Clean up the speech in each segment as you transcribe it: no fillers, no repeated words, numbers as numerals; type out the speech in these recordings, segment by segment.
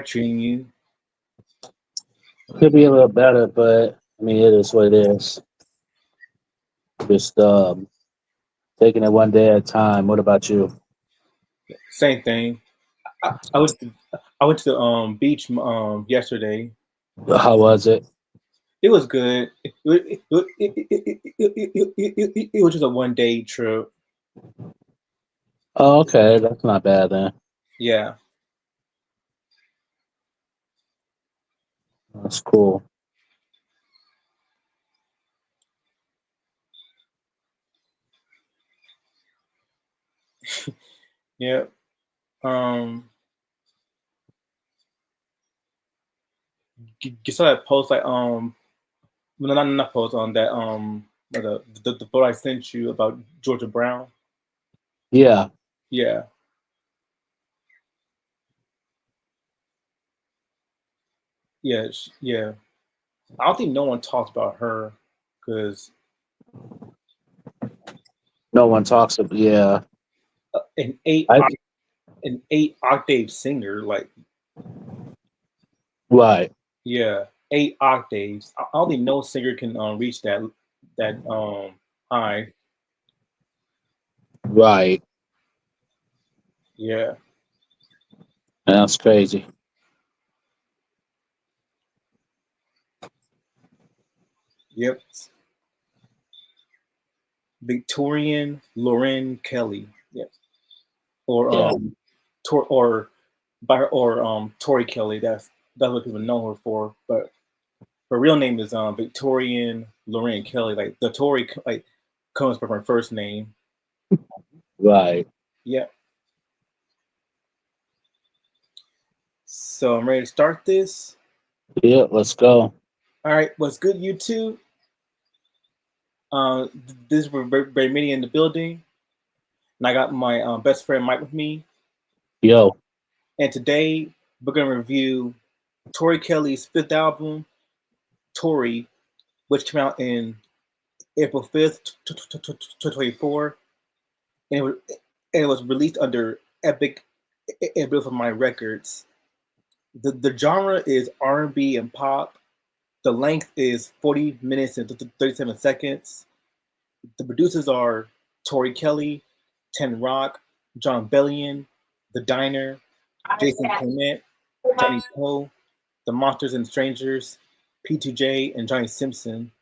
treating you? Could be a little better, but I mean, it is what it is. Just taking it one day at a time. What about you? Same thing. I went to the beach yesterday. How was it? It was good. It was just a 1 day trip. Oh, okay, that's not bad then. Yeah. That's cool. Yeah. Um. You saw that post well, not post on that the photo I sent you about Georgia Brown. Yeah. Yeah. Yeah. Yeah. I don't think no one talks about her because No one talks about. Yeah. an eight I an 8 octave singer, like, right. yeah, 8 octaves. I don't think no singer can reach that high. Right. Yeah. That's crazy. Yep. Victorian Lauren Kelly. Yep. Or Yeah. or by her, or Tori Kelly. That's what people know her for. But her real name is Victorian Lauren Kelly. Like the Tori like comes from her first name. Right. Yep. So I'm ready to start this. Yeah. Let's go. All right, what's good, YouTube? This is Raymania in the building, and I got my best friend Mike with me. Yo. And today we're gonna review Tori Kelly's fifth album, Tori, which came out in April 5th, 2024, and it was released under Epic and Beautiful Mind Records. The genre is R&B and pop. The length is 40 minutes and 37 seconds. The producers are Tori Kelly, Ten Rock, John Bellion, The Diner, Jason Clement, Johnny Poe, The Monsters and Strangers, P2J, and Johnny Simpson.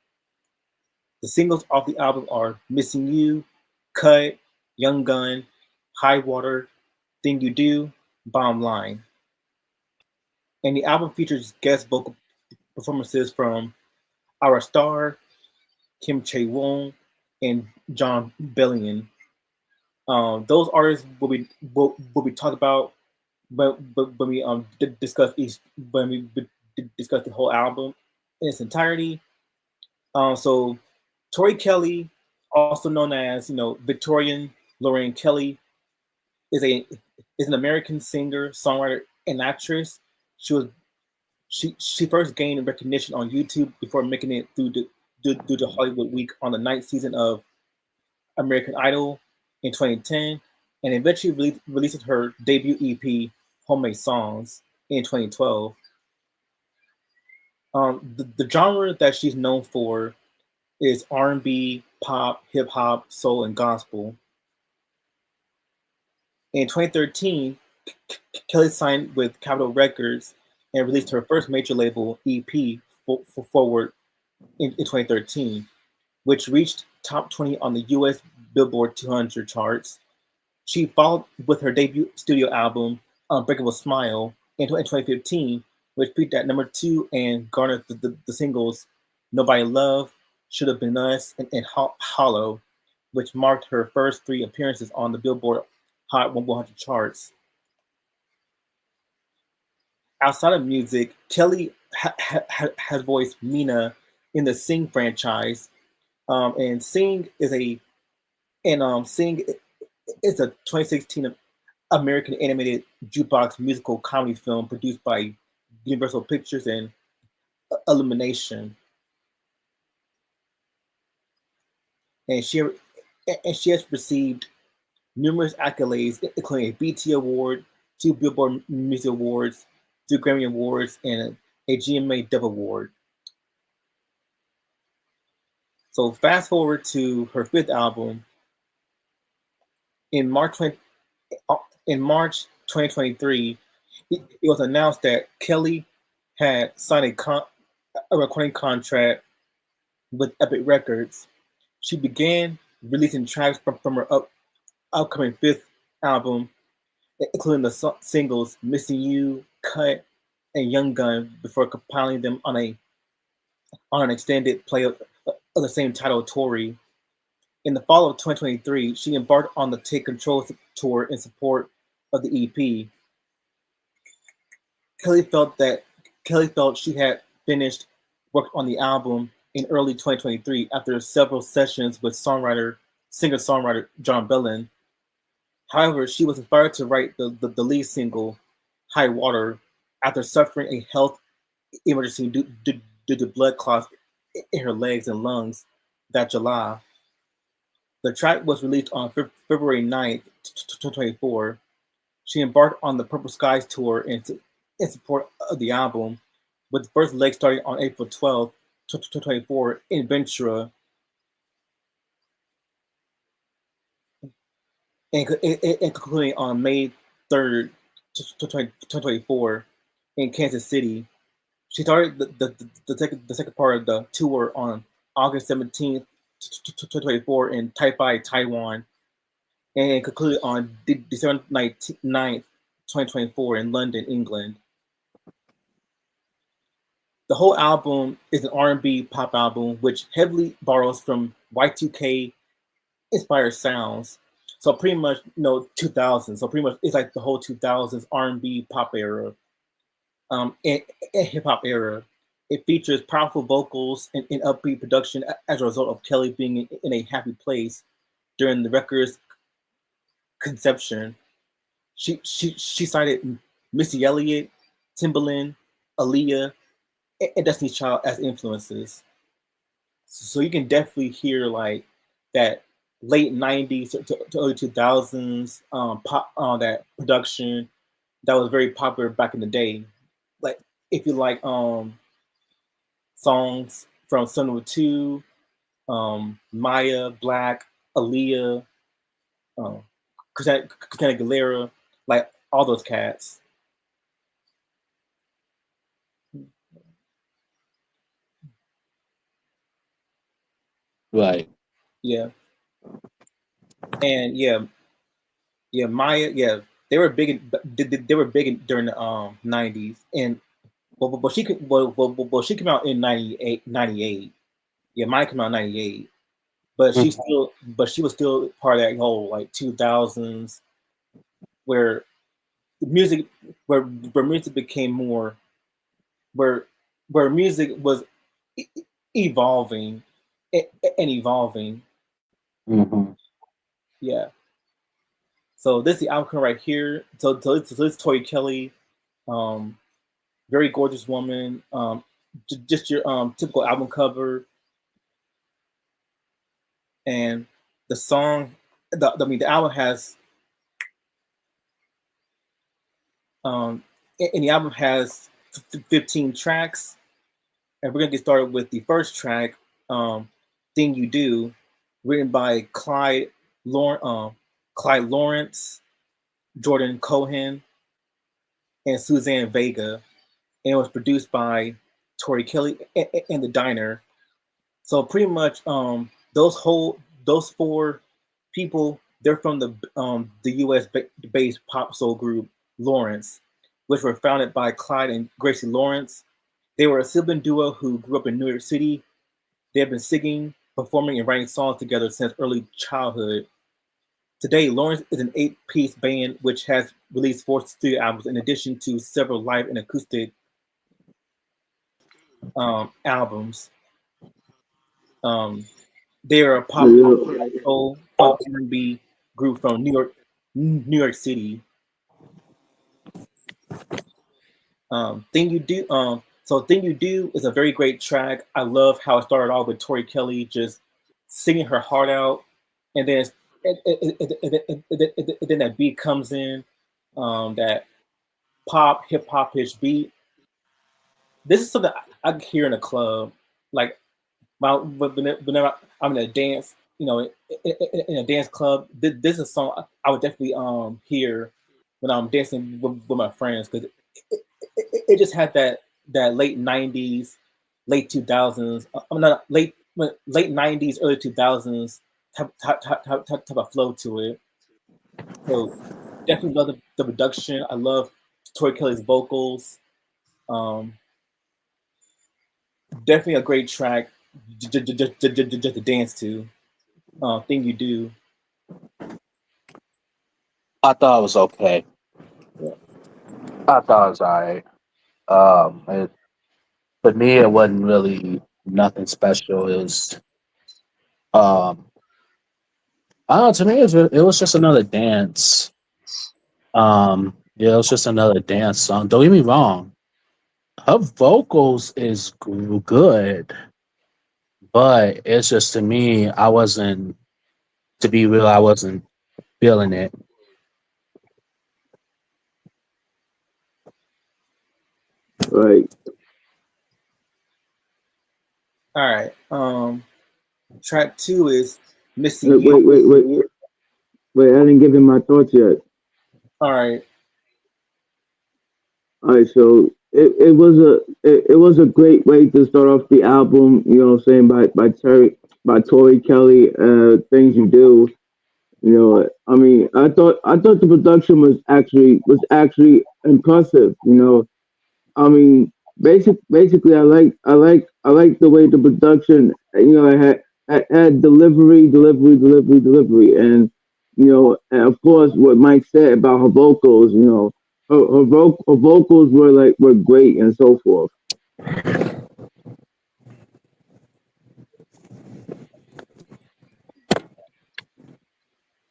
The singles off the album are Missing You, Cut, Young Gun, High Water, Thing You Do, Bottom Line. And the album features guest vocal performances from Our Star, Kim Chae Won, and John Bellion. Those artists will be talked about when we discuss each when we discuss the whole album in its entirety. So Tori Kelly, also known as Victorian Lorraine Kelly, is a is an American singer, songwriter, and actress. She was she first gained recognition on YouTube before making it through the Hollywood Week on the ninth season of American Idol in 2010, and eventually released her debut EP, Homemade Songs, in 2012. The genre that she's known for is R&B, pop, hip hop, soul, and gospel. In 2013, Kelly signed with Capitol Records and released her first major label EP, Forward, in 2013, which reached top 20 on the US Billboard 200 charts. She followed with her debut studio album, Unbreakable Smile, in 2015, which peaked at number 2 and garnered the singles Nobody Love, Should Have Been Us, and Hollow, which marked her first 3 appearances on the Billboard Hot 100 charts. Outside of music, Kelly has voiced Mina in the Sing franchise, and Sing is a 2016 American animated jukebox musical comedy film produced by Universal Pictures and Illumination, and she has received numerous accolades, including a BT Award, 2 Billboard Music Awards, 2 Grammy Awards, and a GMA Dove Award. So fast forward to her 5th album. In March 20, in March 2023, it was announced that Kelly had signed a recording contract with Epic Records. She began releasing tracks from her upcoming 5th album, including the singles "Missing You," "Cut," and "Young Gun," before compiling them on an extended play of the same title, "Tori." In the fall of 2023, she embarked on the Take Control tour in support of the EP. Kelly felt she had finished work on the album in early 2023 after several sessions with singer-songwriter John Bellin. However, she was inspired to write the lead single, "High Water," after suffering a health emergency due to blood clots in her legs and lungs that July. The track was released on February 9th, 2024. She embarked on the Purple Skies tour in support of the album, with the first leg starting on April 12th, 2024 in Ventura, and concluding on May 3rd, 2024 in Kansas City. She started the second part of the tour on August 17th, 2024 in Taipei, Taiwan, and concluded on December 9th, 2024 in London, England. The whole album is an R&B pop album which heavily borrows from Y2K inspired sounds. So pretty much, 2000s. So pretty much it's like the whole 2000s R&B pop era, and hip hop era. It features powerful vocals and upbeat production as a result of Kelly being in a happy place during the record's conception. She cited Missy Elliott, Timbaland, Aaliyah, and Destiny's Child as influences. So you can definitely hear like that late '90s to early 2000s pop that production that was very popular back in the day. Like if you like songs from Son 2, Maya, Black, Aaliyah, um, Christina Aguilera, like all those cats. Right. Yeah, and Maya, they were big. They were big during the '90s, and but she came out in 98. Yeah, Maya came out in '98, but Mhm. she was still part of that whole like 2000s where the music where music became more where where music was e- evolving and evolving. Mhm. Yeah. So this is the outcome right here. So this is Tori Kelly, um, very gorgeous woman. Just your typical album cover, and the song. The album has and the album has 15 tracks, and we're gonna get started with the first track, "Thing You Do," written by Clyde Lawrence, Jordan Cohen, and Suzanne Vega, and it was produced by Tori Kelly and the Diner. So pretty much, those four people, they're from the U.S. based pop soul group Lawrence, which were founded by Clyde and Gracie Lawrence. They were a sibling duo who grew up in New York City. They have been singing, performing, and writing songs together since early childhood. Today, Lawrence is an 8-piece band which has released 4 studio albums in addition to several live and acoustic albums. Um, they are a pop soul funk R&B group from New York City. Thing You Do. So Thing You Do is a very great track. I love how it started off with Tori Kelly just singing her heart out, and then and then that beat comes in. That pop hip hop ish beat. This is something I could hear in a club, like whenever I'm in a dance, in a dance club. This is a song I would definitely hear when I'm dancing with my friends because it just had that late '90s, late 2000s. I'm not late '90s, early 2000s type of flow to it. So definitely love the production. I love Tori Kelly's vocals. Um, Definitely a great track just to dance to. Thing you do. I thought it was okay. Yeah. I thought it was alright. For me, it wasn't really nothing special. It was, um, I don't know. To me, it was just another dance. Yeah, it was just another dance song. Don't get me wrong. Her vocals is good, but it's just to me, I wasn't. To be real, I wasn't feeling it. Right. All right. Track two is Missing Wait, You. wait. I didn't give him my thoughts yet. All right. All right, so it was a great way to start off the album. You know what I'm saying, by Tori Kelly. Things you do. You know, I mean, I thought the production was actually impressive. You know, I mean, basically, I like the way the production. You know, had delivery, and you know, and of course, what Mike said about her vocals. You know, her vocals were great and so forth.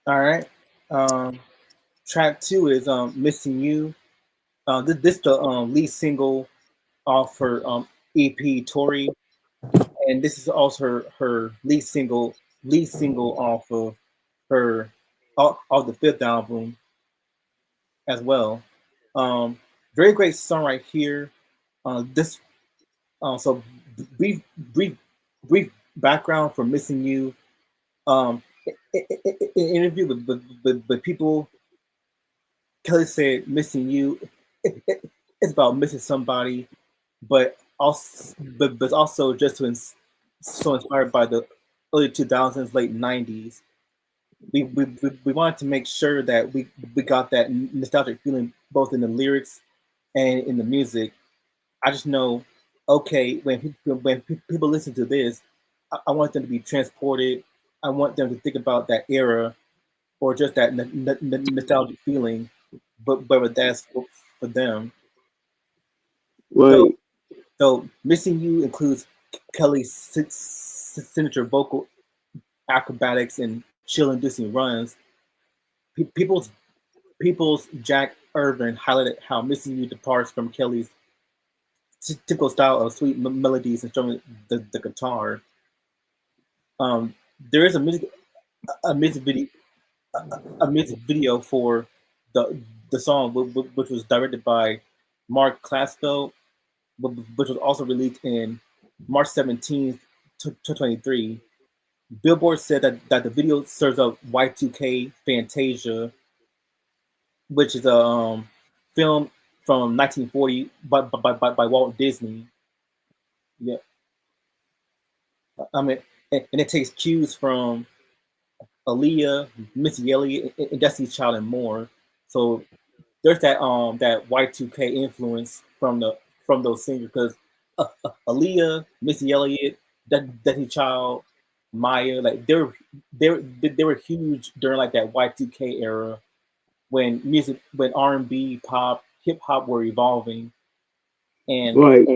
All right. Um, Track two is Missing You. This the lead single off her EP Tori, and this is also her lead single off of her off the fifth album as well. Um, Very great song right here. This so brief brief background for Missing You. Um, in an interview with people, Kelly said, "Missing you, it's about missing somebody, but also just so inspired by the early 2000s, late '90s. We wanted to make sure that we got that nostalgic feeling both in the lyrics and in the music. I just know, okay, when people listen to this, I want them to be transported. I want them to think about that era or just that nostalgic feeling, but that's for them. So, Right, so Missing You includes Kelly's signature vocal acrobatics and chill-inducing runs. People's Jack Irvin highlighted how Missing You departs from Kelly's typical style of sweet melodies and strumming the guitar. There is a music video a music video for the the song, which was directed by Mark Klasko, which was also released in March 17th, 2023. Billboard said that the video serves up Y2K Fantasia, which is a film from 1940 by Walt Disney. Yeah, I mean, and it takes cues from Aaliyah, Missy Elliott, and Destiny's Child, and more. So there's that Y2K influence from those singers because Aaliyah, Missy Elliott, Destiny Child, Maya, like they were huge during like that Y2K era when R&B, pop, hip hop were evolving, and right,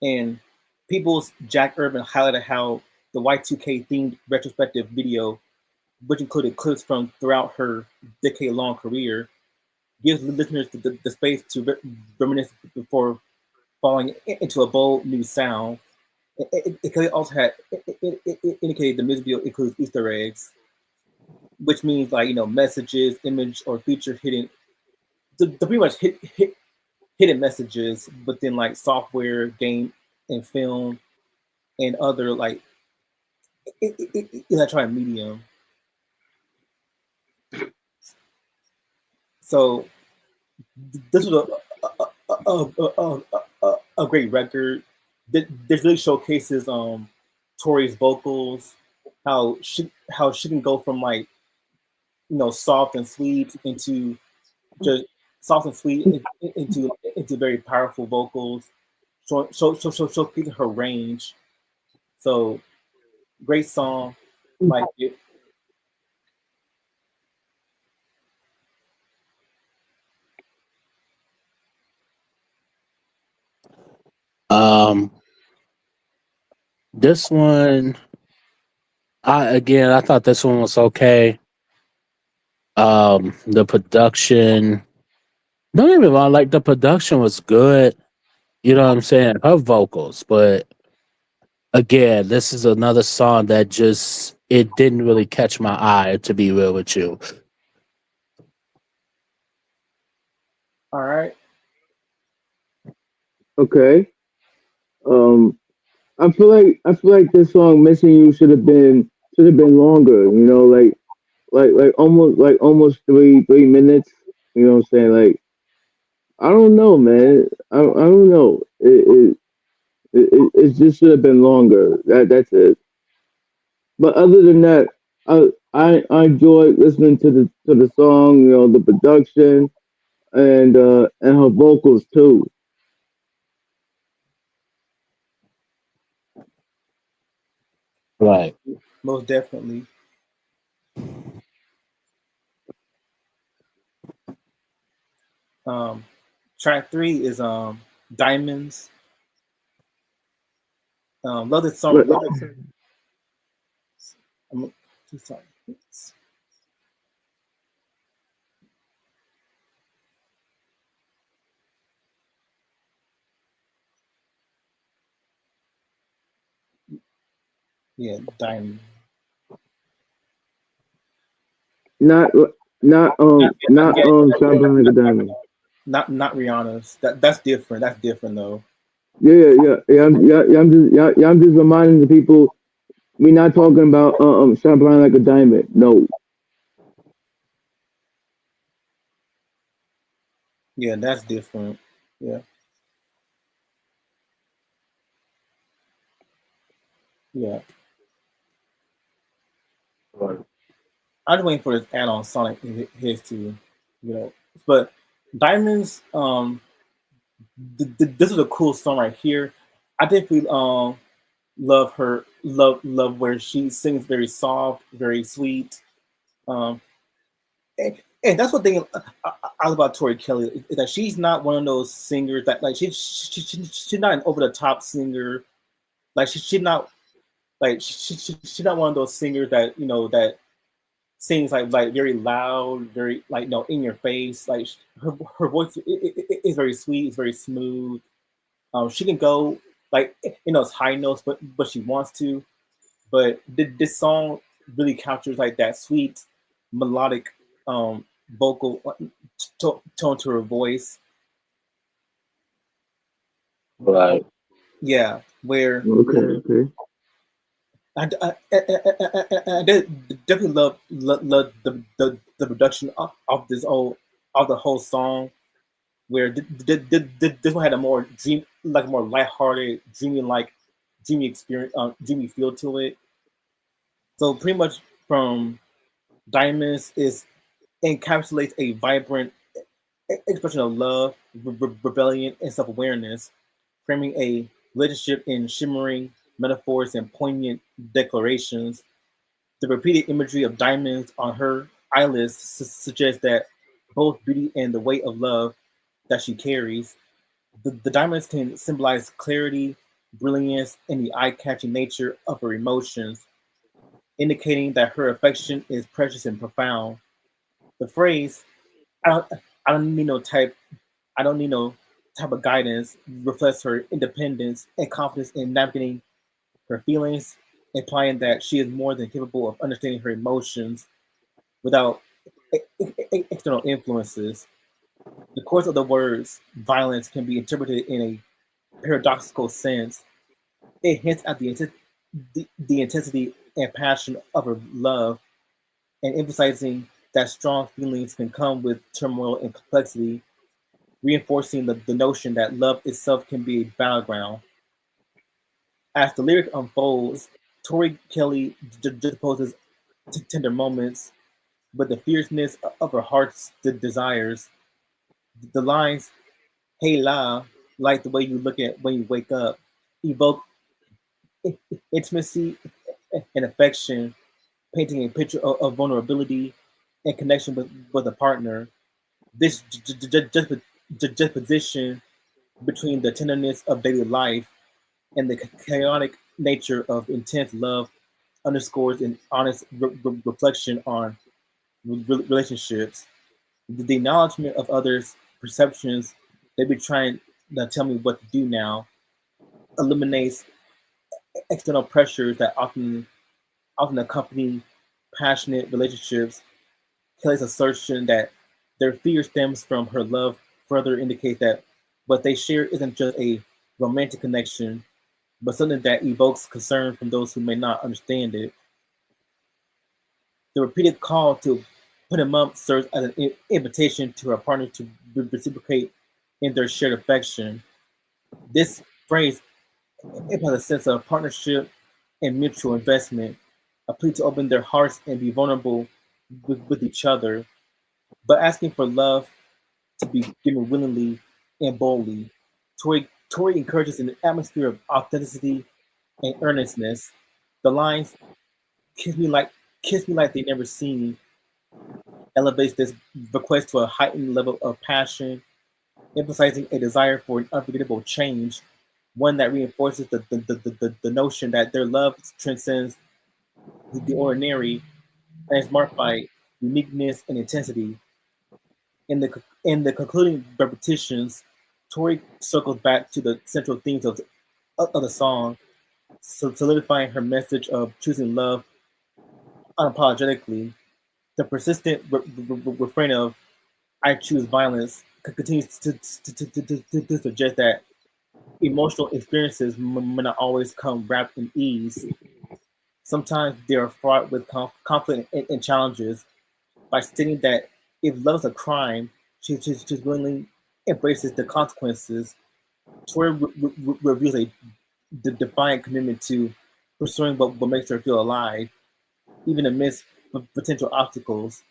and people's Jack Urban highlighted how the Y2K themed retrospective video, which included clips from throughout her decade long career, gives listeners the space to reminisce before falling into a bold new sound. It also had it indicated the music video includes Easter eggs, which means like messages, image, or feature hidden the pretty much hidden messages within like software, game, and film, and other like electronic medium. So this was a great record. This really showcases Tori's vocals, how she can go from like soft and sweet into just soft and sweet into very powerful vocals, showcasing her range. So great song, like it. Um, this one, I thought this one was okay. The production, don't get me wrong, like the production was good. You know what I'm saying? Her vocals, but again, this is another song that just it didn't really catch my eye. To be real with you, All right, Okay. Um, I feel like this song "Missing You" should have been longer. Almost 3 minutes. You know what I'm saying? Like I don't know, man. I don't know. It just should have been longer. That's it. But other than that, I enjoyed listening to the song. The production and her vocals too. right? most definitely. Um, Track three is Diamonds. Love this song. But Love it. I'm too sorry. Yeah, Diamond. not not not Shine Like a Diamond. Not Rihanna's. That's different. That's different though. Yeah, yeah, yeah, yeah. I'm just reminding the people we're not talking about Shine Like a Diamond. No. Yeah, that's different. Yeah, yeah. Right. I'm just waiting for his add on Sonic his to, But Diamonds, this is a cool song right here. I definitely love where she sings very soft, very sweet. Um, and that's what thing I love about Tori Kelly is that she's not one of those singers that like she's not an over the top singer. Like she's not like she's not one of those singers that that sings like very loud, very like in your face. Like her voice is very sweet, it's very smooth. She can go like it's high notes, but she wants to. But this song really captures like that sweet melodic vocal tone to her voice. Right. Yeah, where Okay, okay. I definitely love the production of this of the whole song. Where this one had a more dream, like more lighthearted, dreamy experience, dreamy feel to it. So pretty much from Diamonds is encapsulates a vibrant expression of love, rebellion, and self awareness, framing a relationship in shimmering metaphors and poignant declarations. The repeated imagery of diamonds on her eyelids suggests that both beauty and the weight of love that she carries. The diamonds can symbolize clarity, brilliance, and the eye catching nature of her emotions, indicating that her affection is precious and profound. The phrase, I don't, I don't need no type, I don't need no type of guidance, reflects her independence and confidence in navigating her feelings, implying that she is more than capable of understanding her emotions without external influences. The course of the words violence can be interpreted in a paradoxical sense. It hints at the intensity and passion of her love and emphasizing that strong feelings can come with turmoil and complexity, reinforcing the notion that love itself can be a battleground. As the lyric unfolds, Tori Kelly juxtaposes tender moments with the fierceness of her heart's desires. The lines, "Hey la, like the way you look at when you wake up," evoke intimacy and affection, painting a picture of vulnerability and connection with a partner. This juxtaposition between the tenderness of daily life and the chaotic nature of intense love underscores an honest reflection on relationships. The acknowledgement of others' perceptions, they be trying to tell me what to do now, eliminates external pressures that often accompany passionate relationships. Kelly's assertion that their fear stems from her love further indicates that what they share isn't just a romantic connection, but something that evokes concern from those who may not understand it. The repeated call to put him up serves as an invitation to her partner to reciprocate in their shared affection. This phrase implies a sense of partnership and mutual investment, a plea to open their hearts and be vulnerable with each other, but asking for love to be given willingly and boldly. Tori encourages an atmosphere of authenticity and earnestness. The lines "kiss me like kiss me like they never seen" elevates this request to a heightened level of passion, emphasizing a desire for an unforgettable change, one that reinforces the notion that their love transcends the ordinary and is marked by uniqueness and intensity. In the concluding repetitions, Tori circles back to the central themes of the song, solidifying her message of choosing love unapologetically. The persistent refrain of "I choose violence" continues to suggest that emotional experiences may not always come wrapped in ease. Sometimes they are fraught with conflict and challenges. By stating that if love is a crime, she willingly embraces the consequences. Tori reveals a defiant commitment to pursuing what makes her feel alive, even amidst potential obstacles.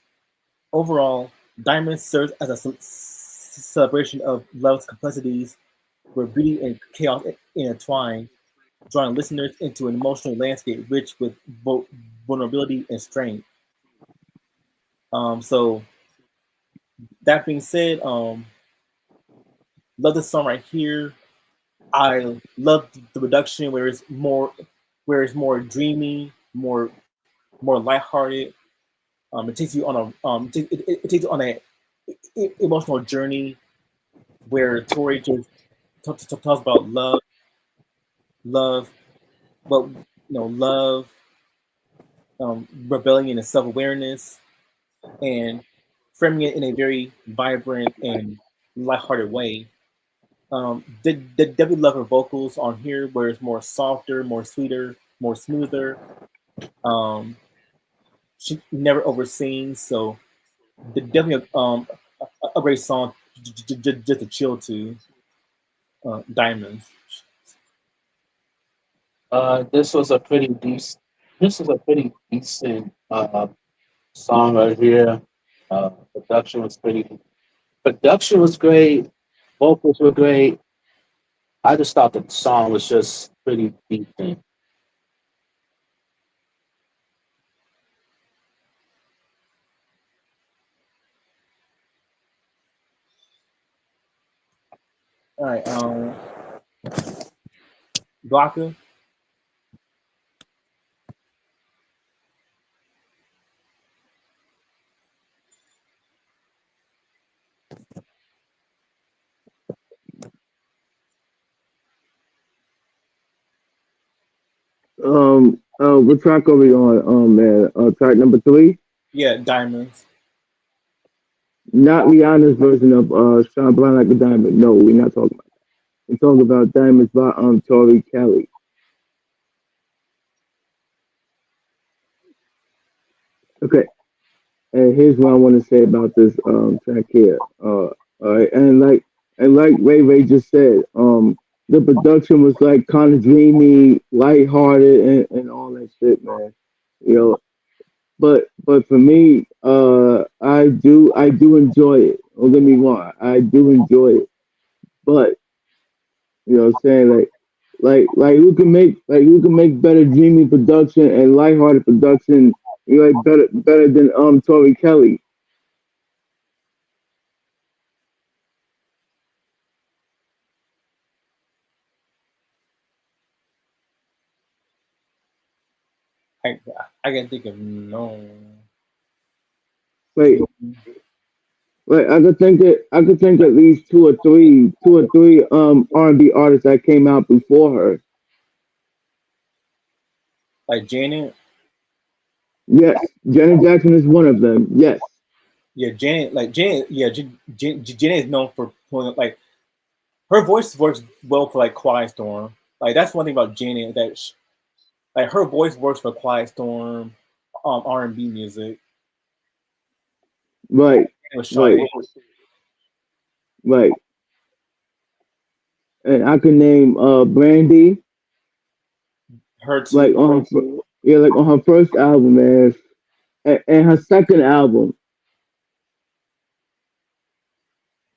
Overall, Diamond serves as a celebration of love's complexities, where beauty and chaos intertwine, drawing listeners into an emotional landscape rich with both vulnerability and strength. So that being said, love this song right here. I love the production where it's more dreamy, more lighthearted. It takes you on it takes you on a emotional journey where Tori just talks about love, but love, rebellion, and self awareness, and framing it in a very vibrant and lighthearted way. Did definitely love her vocals on here, where it's more softer, more sweeter, more smoother. Um, she never oversings, so definitely a great song just to chill to. Diamonds. This was a pretty decent. This was a pretty decent song right here. Production was pretty. Production was great. Vocals were great. I just thought the song was just pretty decent. All right, Glocka. What track are we on? Man, track number three. Yeah, Diamonds. Not Rihanna's version of Shine Blind Like a Diamond. No, we're not talking about. We're talking about Diamonds by Tori Kelly. Okay, and here's what I want to say about this track here. All right, and like Ray just said, the production was like kind of dreamy, lighthearted, and all that shit, man. You know, but for me, I do enjoy it. Don't get me wrong, I do enjoy it. But you know, what I'm saying who can make better dreamy production and lighthearted production, you know, like better than Tori Kelly. I I can think of no. Like I could think at least two or three R&B artists that came out before her. Like Janet, Yes, Janet Jackson is one of them. Yes, yeah, Janet, yeah, Janet is known for pulling like her voice works well for like Quiet Storm. Like that's one thing about Janet that like her voice works for Quiet Storm, R&B music. right, It was Sade, right, right. And I could name Brandy, her like too. on yeah, like on her first album, man, and her second album.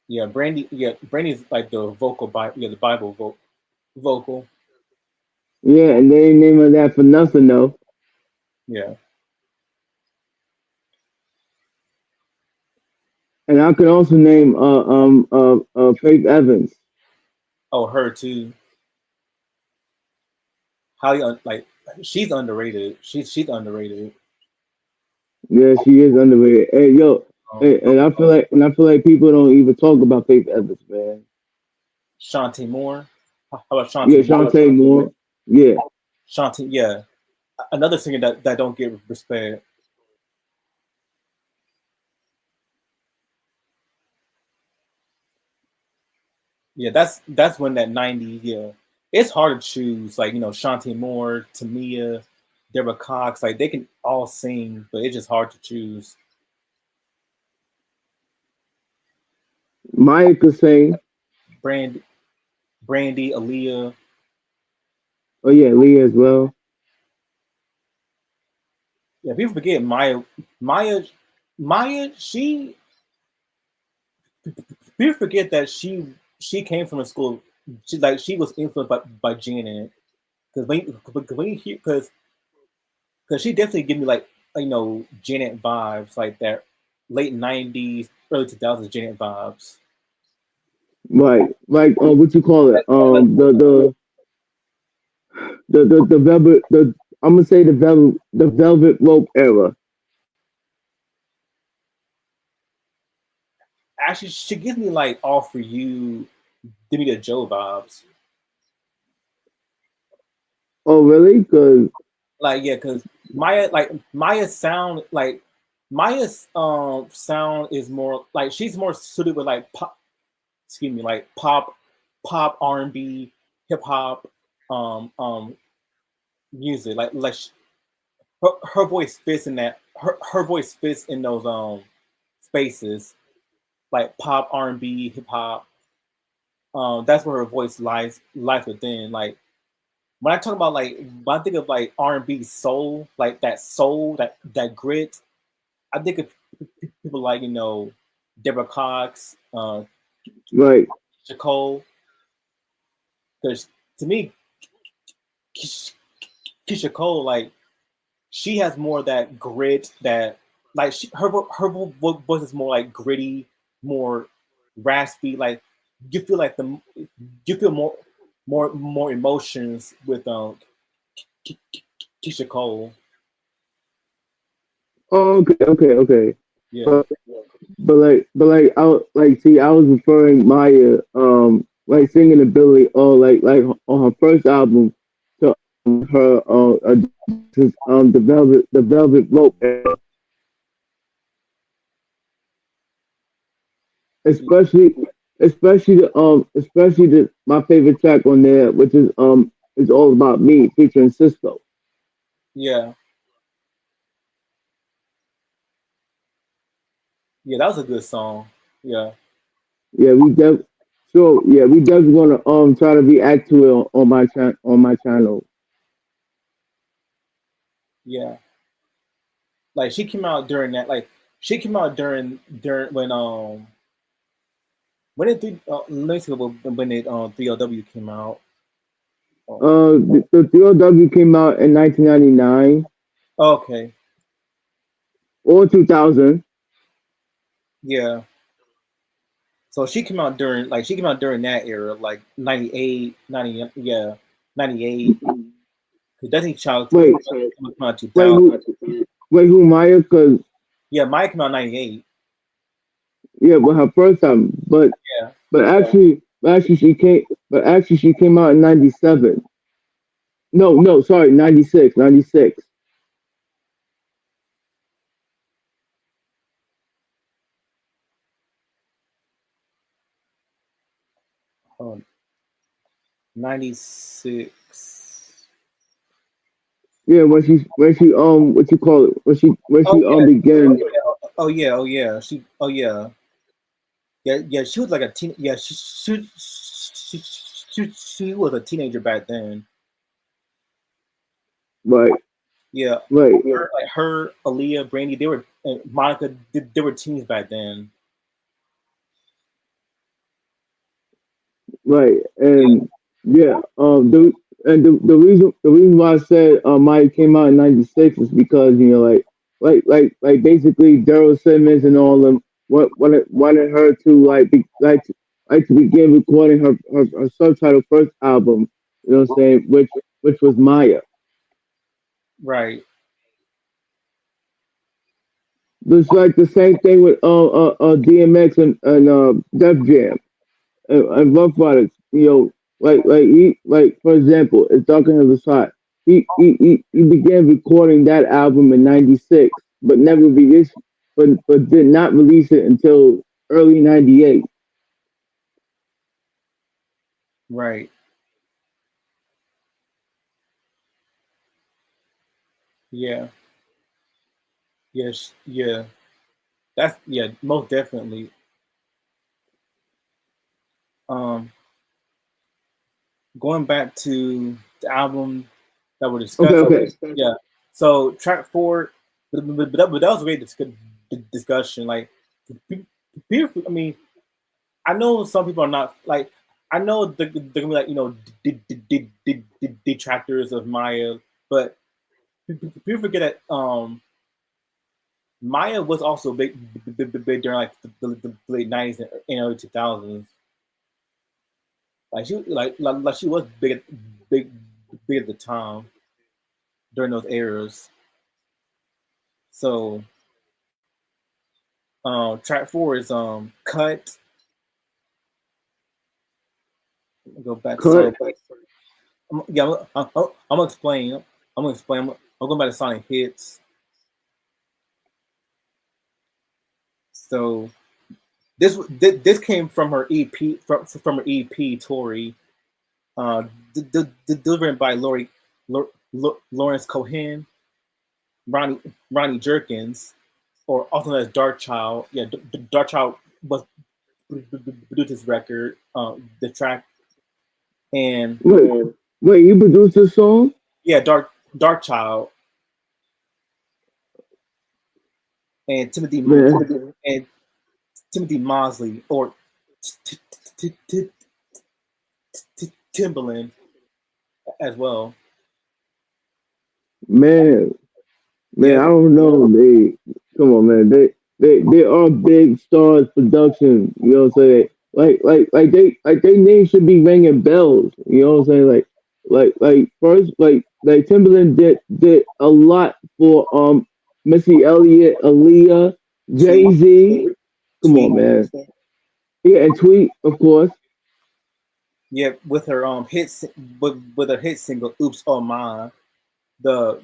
Yeah, Brandy. Yeah, Brandy's like the vocal yeah, the Bible vocal. Yeah, and they ain't name her that for nothing though. Yeah. And I could also name Faith Evans. Oh, her too. Highly like she's underrated. She's underrated. Yeah, she is underrated. Hey, yo, Um, hey, and I feel like people don't even talk about Faith Evans, man. Shantae Moore. How about Yeah, Shantae Moore? Shantae Moore. Yeah, Shantae, yeah, another singer that don't get respect. Yeah, that's when that '90s. Yeah, it's hard to choose. Like Shantae Moore, Tamia, Deborah Cox. Like they can all sing, but it's just hard to choose. Maya could sing. Brand, Brandy, Aaliyah. Oh yeah, Leah as well. Yeah, people forget Maya, Maya. People forget that she came from a school. She was influenced by Janet because when you hear because she definitely give me like Janet vibes like that late '90s early 2000s Janet vibes. Right, like what you call it? Like The velvet the I'm gonna say the velvet rope era. actually she gives me like all for you, give me the Joe vibes. Oh really? Cause Like yeah, because Maya's sound like Maya's sound is more like she's more suited with like pop, excuse me, like pop R&B, hip hop, um music. Her voice fits in that her voice fits in those spaces like pop R&B, hip hop. That's where her voice lies within. Like when I talk about like when I think of like R&B soul, like that soul, that grit, I think of people like Deborah Cox, right. Nicole, because to me Keisha Cole, like she has more of that grit, that like her voice is more like gritty, more raspy. Like you feel like you feel more emotions with Keisha Cole. Oh, okay. Yeah. But I was referring Maya like singing ability or like on her first album to her the velvet rope era. especially especially the my favorite track on there, which is all about me featuring Cisco. yeah, yeah. That was a good song. Yeah, Yeah, we definitely gonna try to react to it on my channel. yeah. Like she came out during that. Like she came out during when it let me see when it 3LW came out. Oh, The 3LW came out in 1999 okay, or 2000. yeah. So she came out during that era, like 98, 90, yeah, 98. Because Destiny Child came Wait, out wait, 2000. who Maya? Cause Yeah, Maya came out 98. yeah, but her first time, Yeah. but actually she came out in 97. No, no, sorry, 96, 96. Um, 96. Yeah, when she what you call it? When Oh she yeah. Oh began. yeah. Oh yeah. Oh yeah. Oh yeah. Yeah. Yeah. She was like a teen. Yeah. She was a teenager back then. Right, Yeah. right, Her, Aaliyah, Brandy, they were Monica. They were teens back then. right, and yeah, the reason why I said Maya came out in 96 is because basically Daryl Simmons and all them wanted her to to begin recording her subtitle first album. You know what I'm saying? Which was Maya. Right. It's like the same thing with DMX and Def Jam and Rough Riders. For example, it's Darker Than the Side. He began recording that album in '96, but never released, but did not release it until early '98. Right. Yeah. Yes. Yeah. That's yeah. Most definitely. Um. Going back to the album that we're Okay, discussing. okay. Yeah. So track four, but that was a great discussion. Like, people. I mean, I know some people are not like. I know they're gonna be like detractors of Maya, but people forget that Maya was also big during like the late '90s and early 2000s. Like like she was big big at the time during those eras. So track four is cut. Go back to Cut. Sonic. Yeah, I'm gonna explain. I'm gonna explain. I'm going back to Sonic Hits. So this came from her EP from her EP Tori, delivered by Lawrence Cohen, Ronnie Jerkins, or also known as Dark Child. Yeah, Dark Child was produced this record, the track, and Wait, you produced this song? yeah, Dark Child and Man, and Timothy Mosley or Timberland as well. man, man, Yeah, I don't know. Come on, man. They are big stars production. You know what I'm saying? They name should be ringing bells. You know what I'm saying? First, Timberland did a lot for Missy Elliott, Aaliyah, Jay Tweet, Z. Come on, Tweet. man. Yeah, and Tweet, of course. Yeah, with her with her hit single "Oops Oh My," the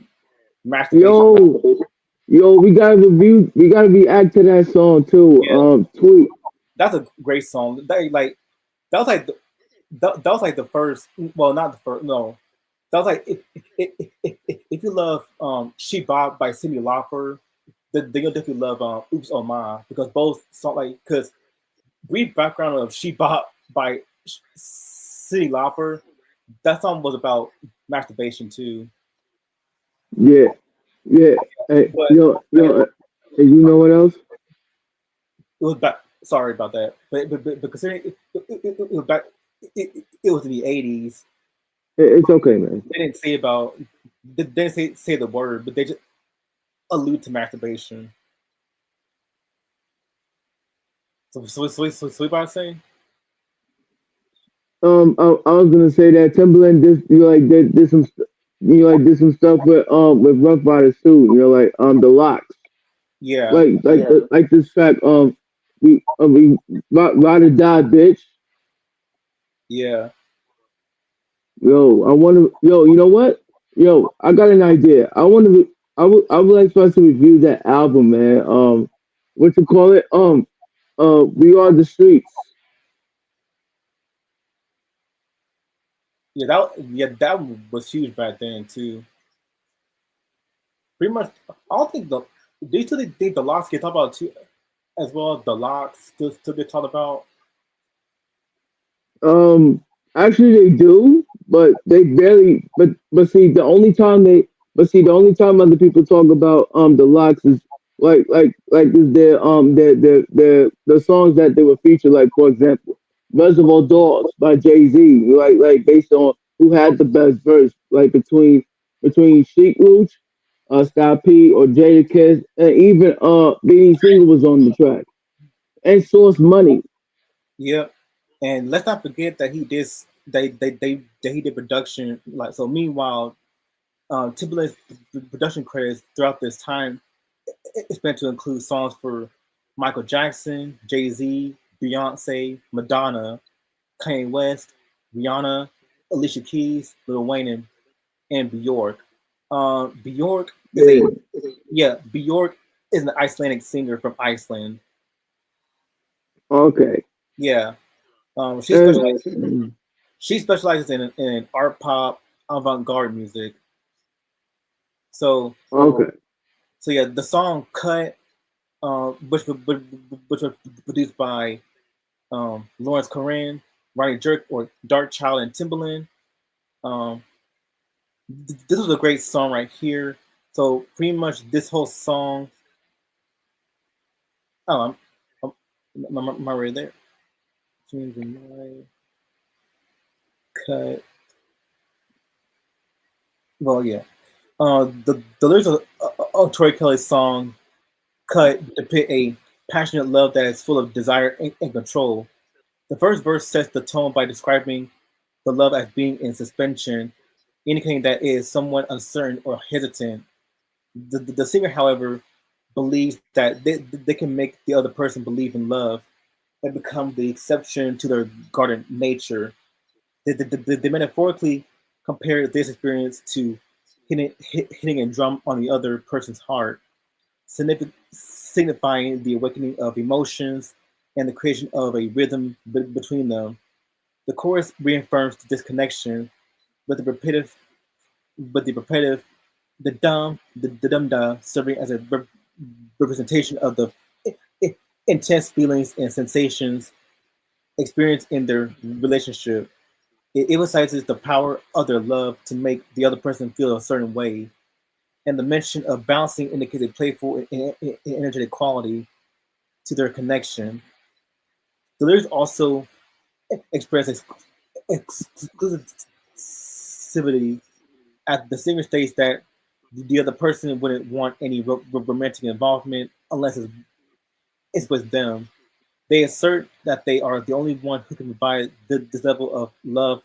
masturbation. Yo, yo, we gotta react to that song too. Yeah, Tweet. that's a great song. That was like that was like the first. Well, not the first. No, that was like if you love "She Bop" by Cyndi Lauper, then you'll definitely love "Oops Oh My" because both song like because brief background of "She Bop" by Cyndi Lauper. That song was about masturbation too, Yeah, yeah. Hey, but and you know what else? it was back. Sorry about that, but considering it was back, it was in the '80s. It's okay, man. They didn't say about they didn't say the word, but they just allude to masturbation. So what about saying? I was gonna say that Timberland did some did some stuff with Rough Riders too. The locks, Yeah, like this track we ride or die, bitch. yeah. You know what? I got an idea. I would like for us to review that album, man. What you call it? We Are the Streets. That was huge back then too. Pretty much, I don't think the do you still think the locks get talked about too as well? The locks still get talked about. Um, Actually, they do, but they barely. But see, the only time other people talk about the locks is like is the songs that they were featured. Like for example, Reservoir Dogs by Jay Z. Based on who had the best verse, like between Sheek Louch, Scott P or Jadakiss, and even Benny Singer was on the track, and Source Money. Yep. And let's not forget that he did that he did production like so. Meanwhile, Timberland's production credits throughout this time it's meant to include songs for Michael Jackson, Jay Z, Beyonce, Madonna, Kanye West, Rihanna, Alicia Keys, Lil Wayne, and Bjork. Bjork is a Yeah. Bjork is an Icelandic singer from Iceland. Okay. Yeah, And, she specializes in art pop avant garde music. So okay. yeah, the song "Cut," which was produced by Lawrence Corinne, Ronnie Jerk, or Dark Child, and Timbaland. Um, this was a great song right here. So pretty much this whole song. Oh, I'm already there. Changing my cut. Well, yeah. The lyrics of Tori Kelly's song "Cut" depict a passionate love that is full of desire and control. The first verse sets the tone by describing the love as being in suspension, indicating that it is somewhat uncertain or hesitant. The singer, however, believes that they can make the other person believe in love and become the exception to their guarded nature. They metaphorically compare this experience to hitting a drum on the other person's heart, signifying the awakening of emotions and the creation of a rhythm between them. The chorus reaffirms this connection, but the repetitive, the dum da, serving as a representation of the intense feelings and sensations experienced in their relationship. It emphasizes the power of their love to make the other person feel a certain way, and the mention of bouncing indicates a playful and energetic quality to their connection. The lyrics also express exclusivity as the singer states that the other person wouldn't want any romantic involvement unless it's with them. They assert that they are the only one who can provide this level of love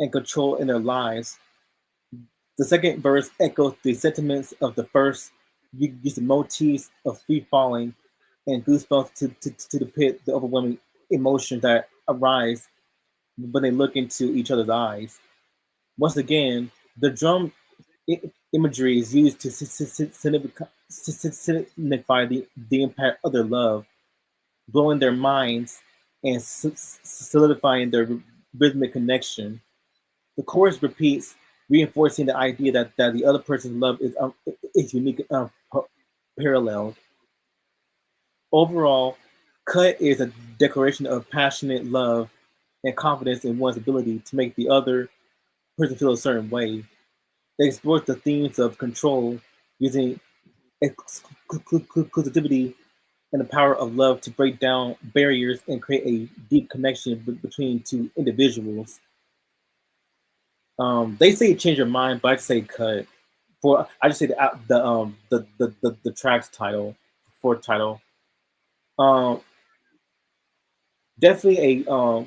and control in their lives. The second verse echoes the sentiments of the first, using motifs of free falling and goosebumps to depict the overwhelming emotion that arise when they look into each other's eyes. Once again, the drum imagery is used to signify the impact of their love. blowing their minds and solidifying their rhythmic connection. The chorus repeats, reinforcing the idea that the other person's love is unique and unparalleled. Overall, Cut is a declaration of passionate love and confidence in one's ability to make the other person feel a certain way. It explores the themes of control using exclusivity and the power of love to break down barriers and create a deep connection between two individuals. They say change your mind, but I just say cut. For I just say the track's title for title. Um, Definitely a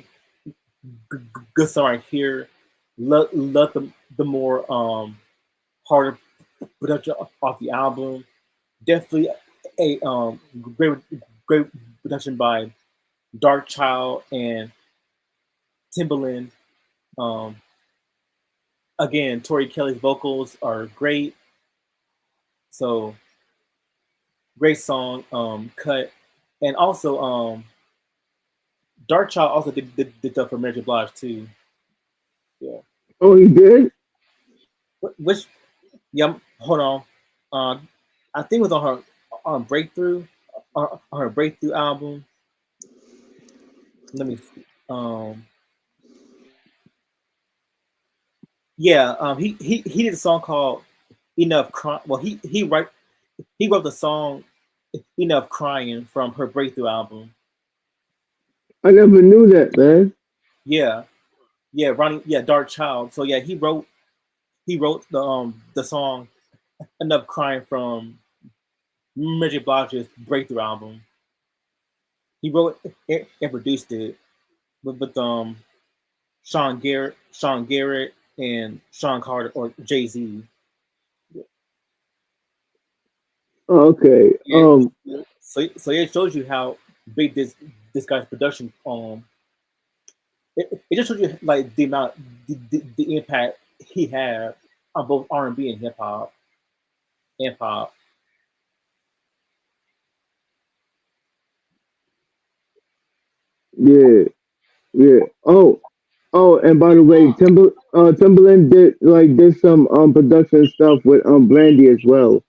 good song right here. Love the more harder production off the album. Definitely a great production by Dark Child and Timbaland. Um, Again, Tori Kelly's vocals are great. So great song, cut, and also Dark Child also did stuff for Mary J. Blige too. Yeah. Oh, he did. Which yeah, hold on. I think it was on her on Breakthrough, on her Breakthrough album. Let me see. Yeah, he did a song called Enough Cry. Well, he wrote the song Enough Crying from her Breakthrough album. I never knew that, man. Yeah, yeah, Ronnie, yeah, Dark Child. So yeah, he wrote the song Enough Crying from Mary J. Blige's Breakthrough album. He wrote it and produced it with Sean Garrett, and Sean Carter or Jay Z. Okay. Yeah. So it shows you how big this guy's production it just shows you like the amount the impact he had on both R&B and hip hop. Yeah. Yeah. Oh, and by the way, Timberland did some production stuff with Brandy as well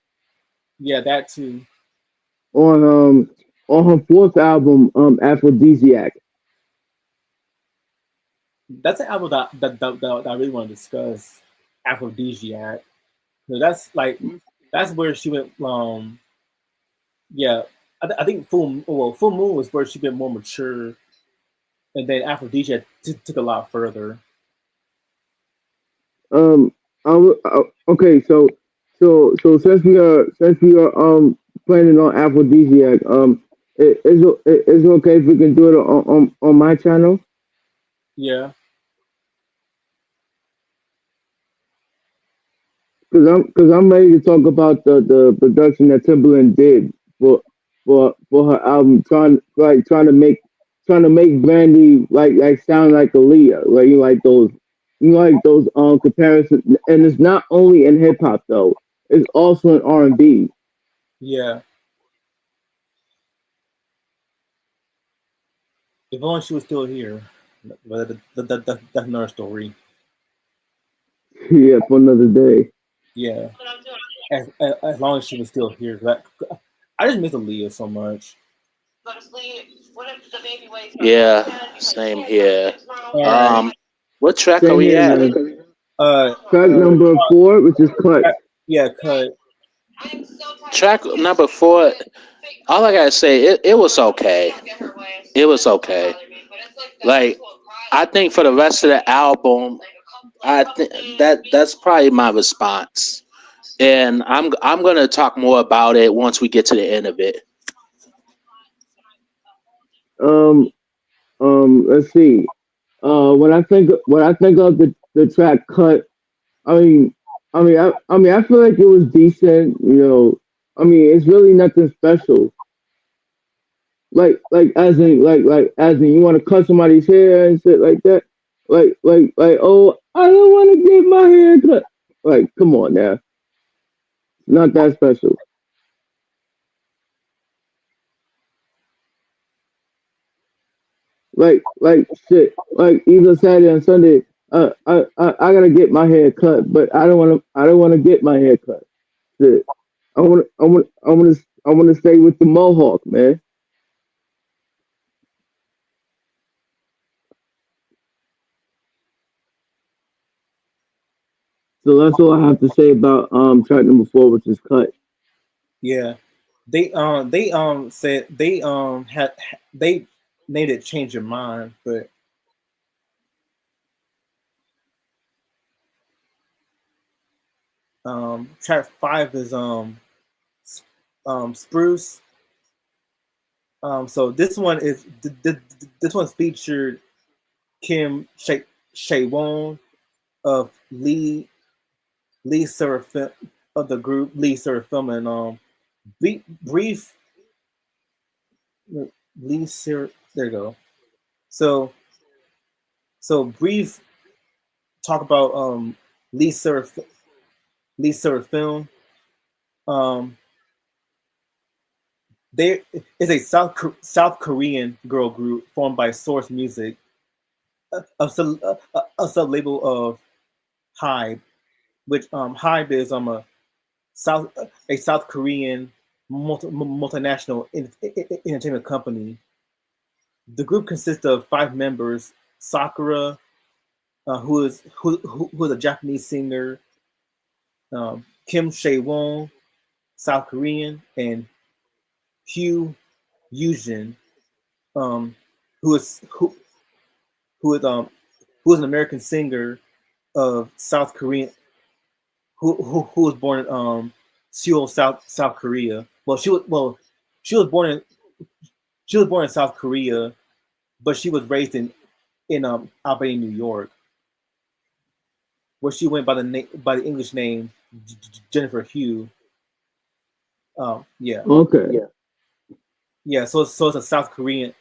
Yeah, that too. on her fourth album, Aphrodisiac. That's an album that I really want to discuss. Aphrodisiac. That's like that's where she went. Yeah, I think Full Moon was where she went more mature, and then Aphrodisiac took a lot further. Um, okay, so since we are planning on Aphrodisiac, is it okay if we can do it on my channel? Yeah, Because I'm ready to talk about the production that Timberland did for for her album, trying to make Brandy like sound like Aaliyah, like you like those comparisons, and it's not only in hip hop though, it's also in R&B. yeah. If only she was still here. But that's another story. Yeah, for another day. Yeah, as long as she was still here. I just miss Aaliyah so much. Yeah, same here. All right. Um, what track are Same we here, at? man. Uh, Track uh, number 4, which is cut. yeah, cut. Track number 4. All I gotta say, it was okay. It was okay. Like, I think for the rest of the album, I think that's probably my response. And I'm gonna talk more about it once we get to the end of it. Um, let's see. When I think of the track cut, I mean, I feel like it was decent. I mean, it's really nothing special. As in, you want to cut somebody's hair and shit like that. Oh, I don't want to get my hair cut. Like, come on now, not that special. like shit. Like either Saturday and Sunday, I gotta get my hair cut, but I don't wanna get my hair cut. Shit. I wanna stay with the mohawk, man. So that's all I have to say about track number 4, which is cut. Yeah, they said they made it change your mind, but track 5 is spruce. So this one is this one's featured Kim Shay Won of Lee Seraphim of the group Lee Seraphim and brief Lee Ser there you go. So brief talk about Lee Seraphim Lee Seraphim. Um, there is a South Korean girl group formed by Source Music, a sub label of Hybe, which Hybe is a South Korean multinational entertainment company. The group consists of 5 members: Sakura, who is a Japanese singer, Kim Shay Won, South Korean, and Hugh Yujin, um, who is who is who is an American singer of South Korean who was born in Seoul, South Korea. She was born in South Korea, but she was raised in Albany, New York, where she went by the English name Jennifer Hugh. Yeah, Okay. yeah. So it's a South Korean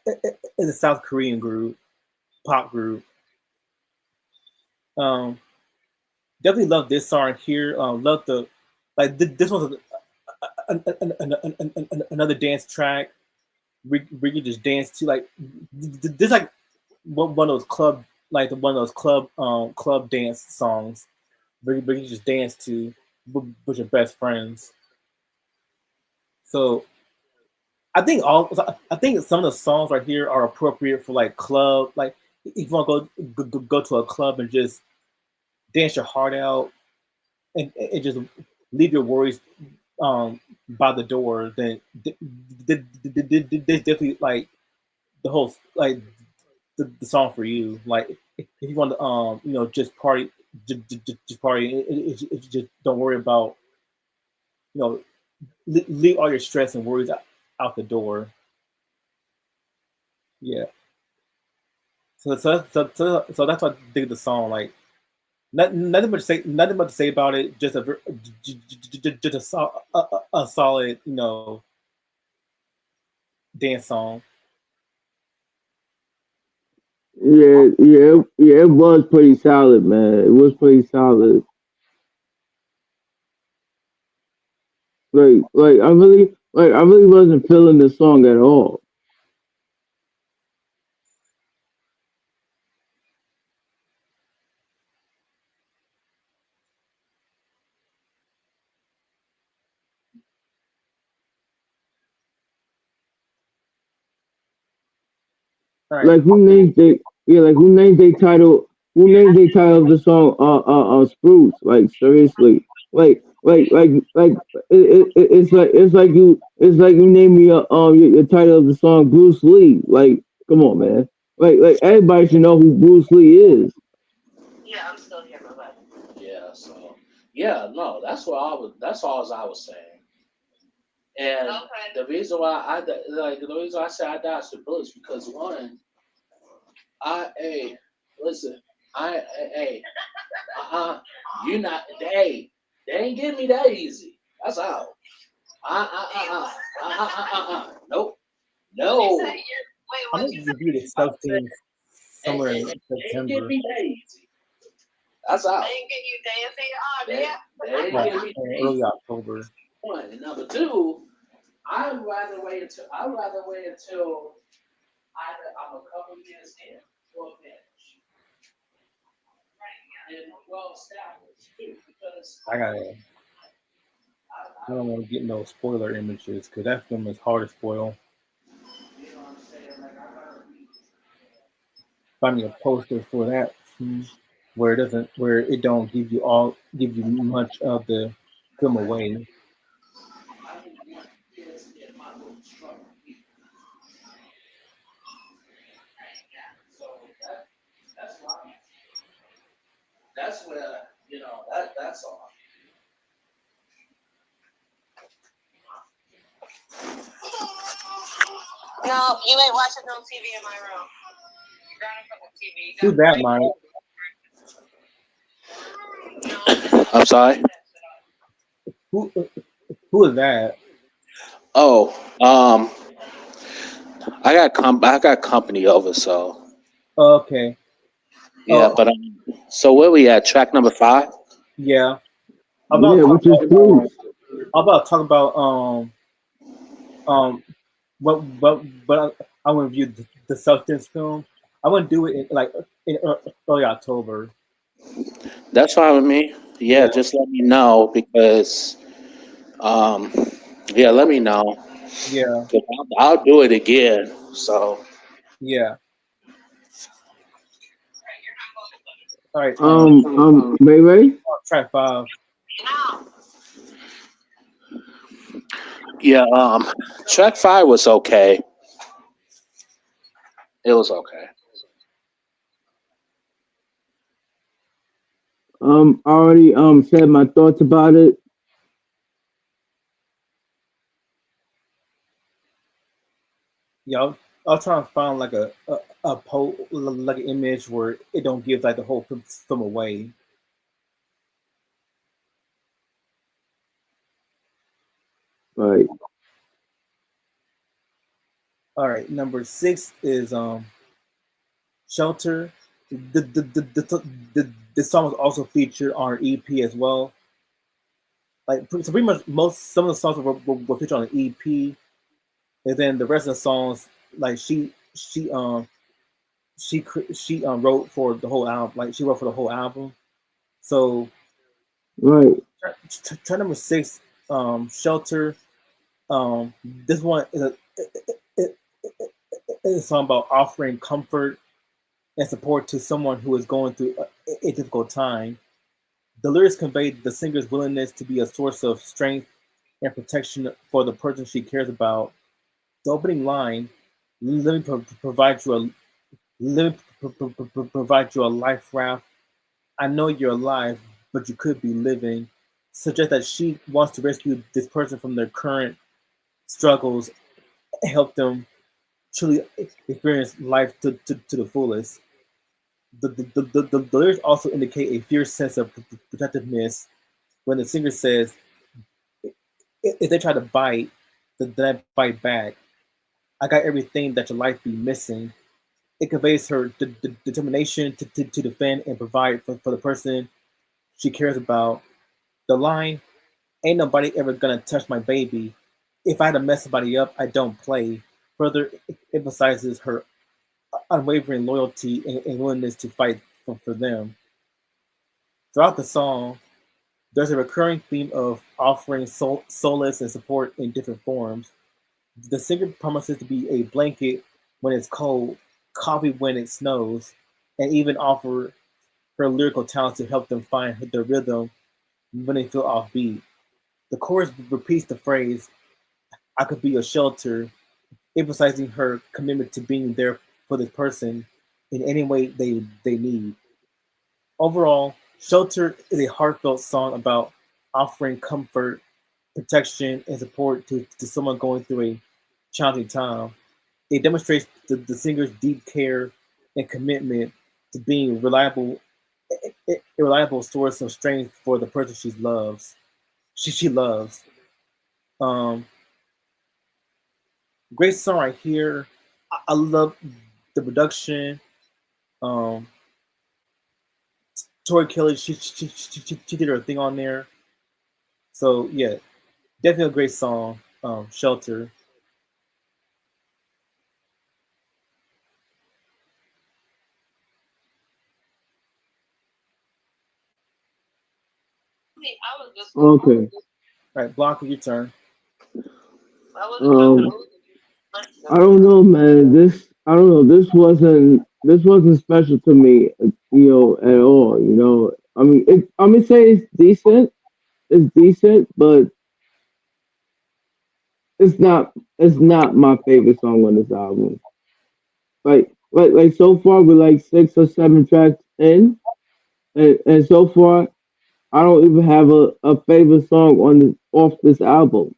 it's a South Korean group, pop group. Um, Definitely love this song here. Love the this one's another dance track. We can just dance to like this like one of those club dance songs where you can just dance to with your best friends. So I think some of the songs right here are appropriate for like club like if you want to go to a club and just dance your heart out and just leave your worries by the door, then definitely like the whole like the song for you. Like if you want to just party, just party. Just don't worry about you know leave all your stress and worries out the door. Yeah. So that's what I think of the song. Like nothing much to say about it. Just just a solid dance song. Yeah. It was pretty solid, man. It was pretty solid. I really wasn't feeling the song at all. All right. Like who named they? Yeah, like who named they title? Who named they title of the song? Spruce. Like seriously. It's like you name me your title of the song Bruce Lee. Like come on, man. Like everybody should know who Bruce Lee is. Yeah, so yeah, no, that's all as I was saying. And the reason why the reason I say I dodged the bullets because one, hey, listen, hey, you not, hey, they ain't getting me that easy. That's out. Nope, no. I'm gonna review the I stuff said, thing somewhere in they ain't getting September. me that easy. That's out. They ain't Like getting me that easy. early October. One and number two, I'd rather wait until I gotta. I don't want to get no spoiler images because that film is hard to spoil. Find me a poster for that where it don't give you much of the film away. No, you ain't watching no TV in my room. Do that, Mike. I'm sorry. Who who is that? Oh, I got company over, so Okay. yeah. Oh But so where we at? Track number 5. yeah. I'm about Yeah, to talk which is about true. I'm about to talk about um but I want to review the substance film. I want to do it in early October. That's fine with me. Yeah, Yeah, just let me know because um, yeah, let me know. yeah, 'Cause I'll do it again. So yeah. All right. Ray Ray. Track five. yeah, track 5 was okay. It was okay. I already said my thoughts about it. Yeah, I'll try and find like like an image where it don't give like the whole film away. Right. All right, number 6 is Shelter. The song was also featured on our EP as well. So pretty much some of the songs were featured on the EP, and then the rest of the songs like she wrote for the whole album. Like she wrote for the whole album. So Right. track number 6, Shelter. This one is a song about offering comfort and support to someone who is going through a difficult time. The lyrics convey the singer's willingness to be a source of strength and protection for the person she cares about. The opening line, "Let me provide you a let me provide you a life raft. I know you're alive, but you could be living," suggests that she wants to rescue this person from their current struggles and help them truly experience life to the fullest. The lyrics also indicate a fierce sense of protectiveness when the singer says, if they try to bite, then I bite back. I got everything that your life be missing. It conveys her determination to defend and provide for the person she cares about. The line, "Ain't nobody ever gonna touch my baby. If I had to mess somebody up, I don't play," further emphasizes her unwavering loyalty and willingness to fight for them. Throughout the song, there's a recurring theme of offering solace and support in different forms. The singer promises to be a blanket when it's cold, coffee when it snows, and even offer her lyrical talent to help them find their rhythm when they feel offbeat. The chorus repeats the phrase, "I could be your shelter," emphasizing her commitment to being there for this person in any way they need. Overall, Shelter is a heartfelt song about offering comfort, protection, and support to someone going through a challenging time. It demonstrates the singer's deep care and commitment to being a reliable source of strength for the person she loves. She loves. Um, Great song right here. I love the production. Um, Tori Kelly, she did her thing on there. So yeah, definitely a great song. Shelter. Okay. All right, Blanca, your turn. Um, I don't know, man. I don't know. This wasn't special to me, at all. I mean, I'm gonna say it's decent. It's decent, but it's not my favorite song on this album. Like so far we're like 6 or 7 tracks in, and so far I don't even have a favorite song off this album.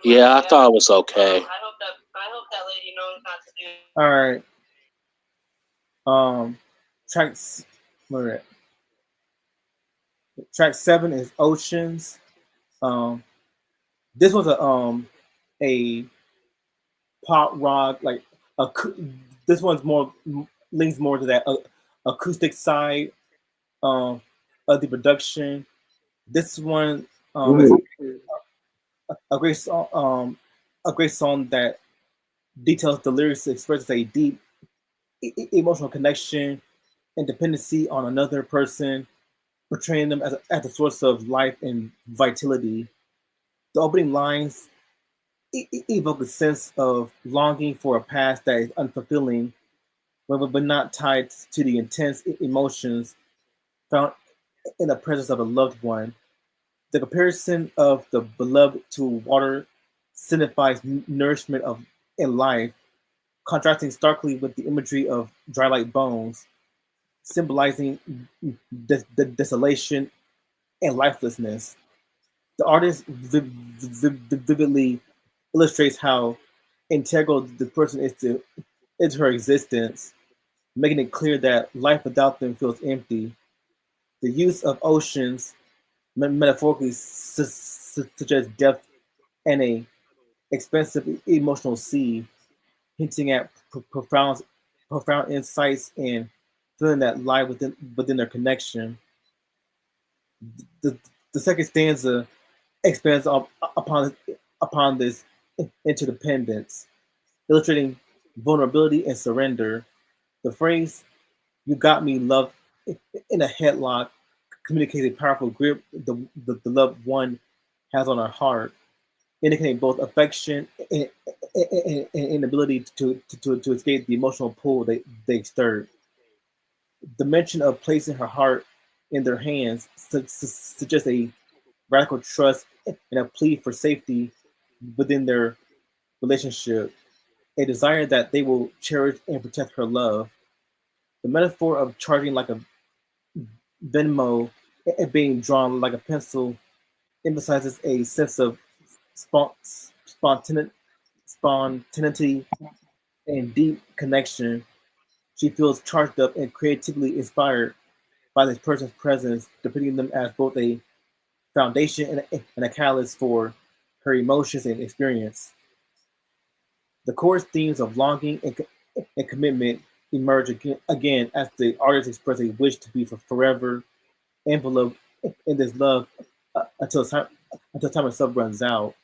Yeah, I thought it was okay. All right. Um, tracks. Where at? Track 7 is Oceans. Um, this was a pop rock like this one's more leans more to that acoustic side um of the production. This one is Right. a great song a great song that details the lyrics, expresses a deep emotional connection and dependency on another person, portraying them as the source of life and vitality. The opening lines evoke a sense of longing for a past that is unfulfilling, but not tied to the intense emotions found in the presence of a loved one. The comparison of the beloved to water signifies nourishment of in life, contrasting starkly with the imagery of dry like bones, symbolizing the desolation and lifelessness. The artist vividly illustrates how integral the person is to into her existence, making it clear that life without them feels empty. The use of oceans metaphorically suggests depth and a expensive emotional sea, hinting at profound insights and feeling that lie within their connection. The, the second stanza expands upon this interdependence, illustrating vulnerability and surrender. The phrase "You got me, love," in a headlock communicates a powerful grip the loved one has on our heart, indicating both affection and inability to escape the emotional pull they stirred. The mention of placing her heart in their hands suggests a radical trust and a plea for safety within their relationship, a desire that they will cherish and protect her love. The metaphor of charging like a Venmo and being drawn like a pencil emphasizes a sense of spontaneity, spontaneity and deep connection. She feels charged up and creatively inspired by this person's presence, depicting them as both a foundation and a catalyst for her emotions and experience. The chorus themes of longing and commitment emerge again as the artist expresses a wish to be for forever enveloped in this love until time itself runs out.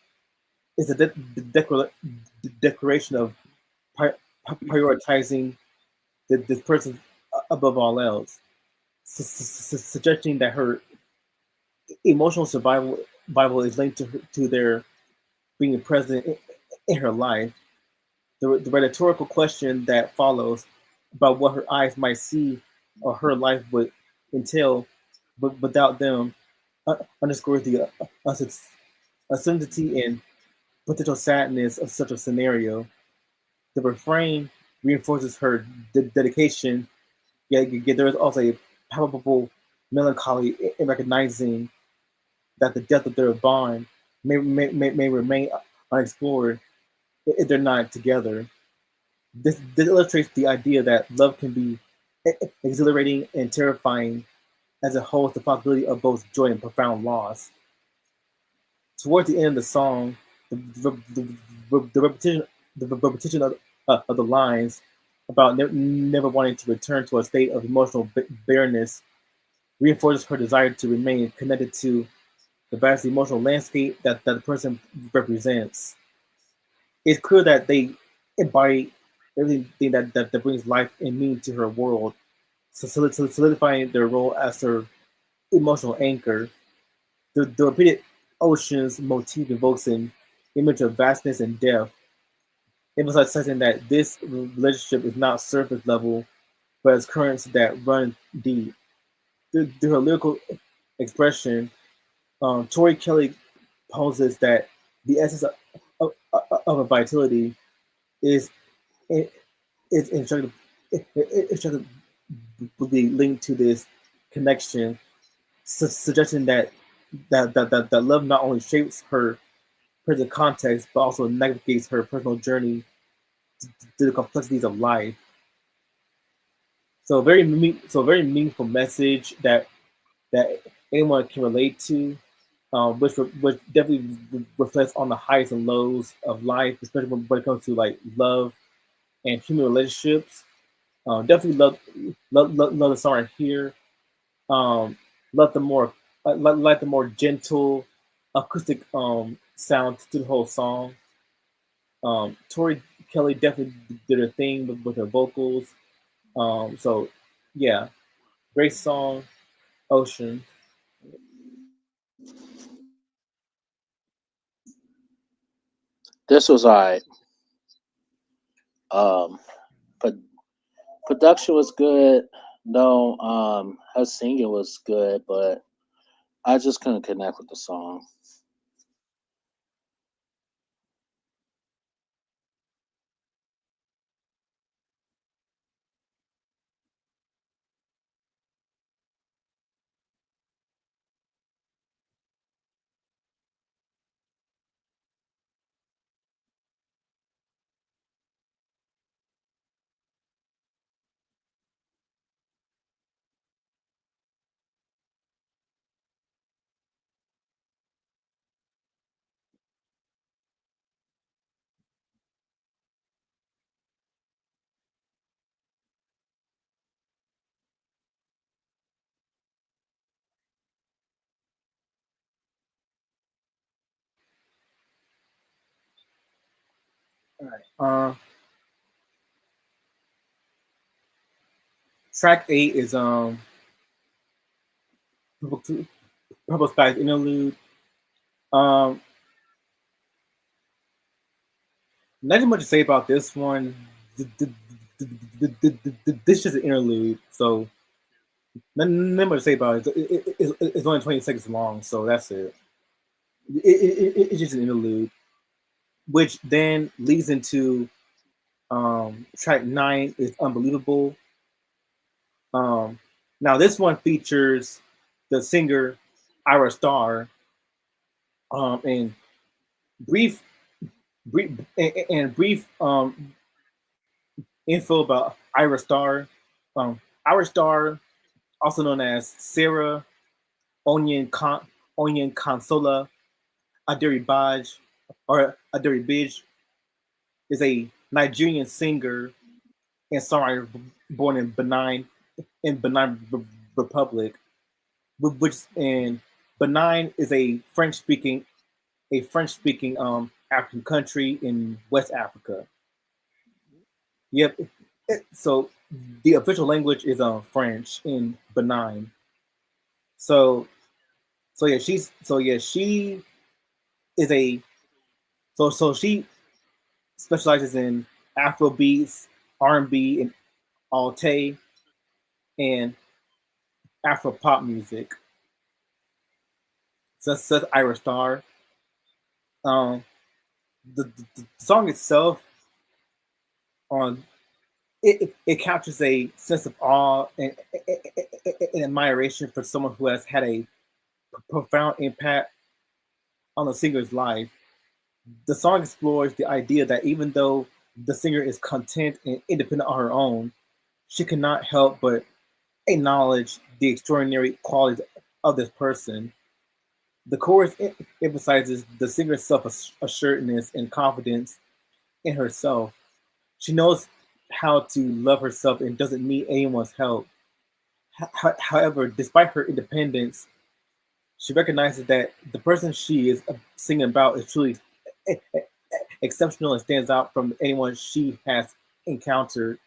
It's a declaration of prioritizing this person above all else, suggesting that her emotional survival is linked to their being present in her life. The rhetorical question that follows about what her eyes might see or her life would entail, but without them, underscores the uncertainty and potential sadness of such a scenario. The refrain reinforces her dedication, yet there is also a palpable melancholy in recognizing that the depth of their bond may remain unexplored if they're not together. This illustrates the idea that love can be exhilarating and terrifying as it holds the possibility of both joy and profound loss. Towards the end of the song, the repetition, of the lines about never wanting to return to a state of emotional bareness reinforces her desire to remain connected to the vast emotional landscape that the person represents. It's clear that they embody everything that brings life and meaning to her world, solidifying their role as her emotional anchor. The repeated oceans motif evokes an image of vastness and depth, emphasizing that this relationship is not surface level, but as currents that run deep. Through her lyrical expression, Tori Kelly poses that the essence of a vitality is is instructively linked to this connection, suggesting that love not only shapes her present context, but also navigates her personal journey through the complexities of life. So very meaningful message that anyone can relate to, which definitely reflects on the highs and lows of life, especially when it comes to like love and human relationships. Definitely love the song right here. Um, love the more like the more gentle acoustic sound to the whole song. Tori Kelly definitely did her thing with her vocals. So yeah, great song, Ocean. This was alright. Um, but production was good. No, her singing was good, but I just couldn't connect with the song. All right. Track 8 is Purple, Purple Sky's interlude. Um, Nothing much to say about this one. This is just an interlude, so nothing much to say about it. It's only 20 seconds long, so that's it. It's just an interlude, which then leads into track 9 is Unbelievable. Um, Now, this one features the singer Ira Star, and brief, brief info about Ira Star. Ira Star, also known as Sarah Onion Consola Aderi Baj or Aderi Bij, is a Nigerian singer and songwriter born in Benin Republic, which in Benin is a French speaking African country in West Africa. Yep. So the official language is French in Benin. So she is a so she specializes in Afro beats, R&B, and Alte and Afro pop music. So that's Ira Star. Um, the song itself on it captures a sense of awe and admiration for someone who has had a profound impact on the singer's life. The song explores the idea that even though the singer is content and independent on her own, she cannot help but acknowledge the extraordinary qualities of this person. The chorus emphasizes the singer's self assuredness and confidence in herself. She knows how to love herself and doesn't need anyone's help. However, despite her independence, She recognizes that the person she is singing about is truly exceptional and stands out from anyone she has encountered.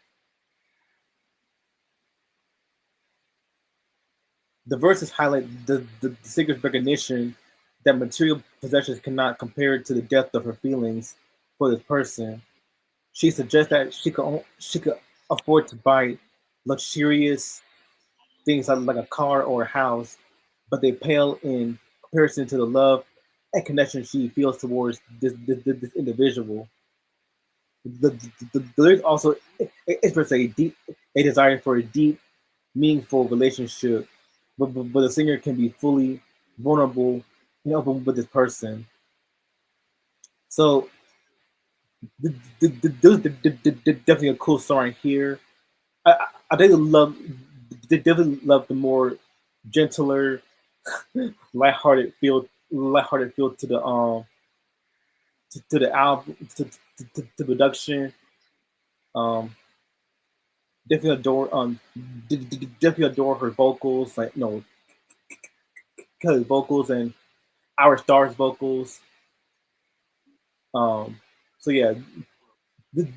The verses highlight the singer's recognition that material possessions cannot compare to the depth of her feelings for this person. She suggests that she could afford to buy luxurious things like a car or a house, but they pale in comparison to the love and connection she feels towards this individual. The lyrics also express a desire for a deep, meaningful relationship, but the singer can be fully vulnerable and open with this person. So definitely a cool song right here. I definitely love the more gentler, lighthearted feel to the album to production. Um, definitely adore definitely adore her vocals, like Kelly's vocals and Our Stars vocals. Um, so yeah, this,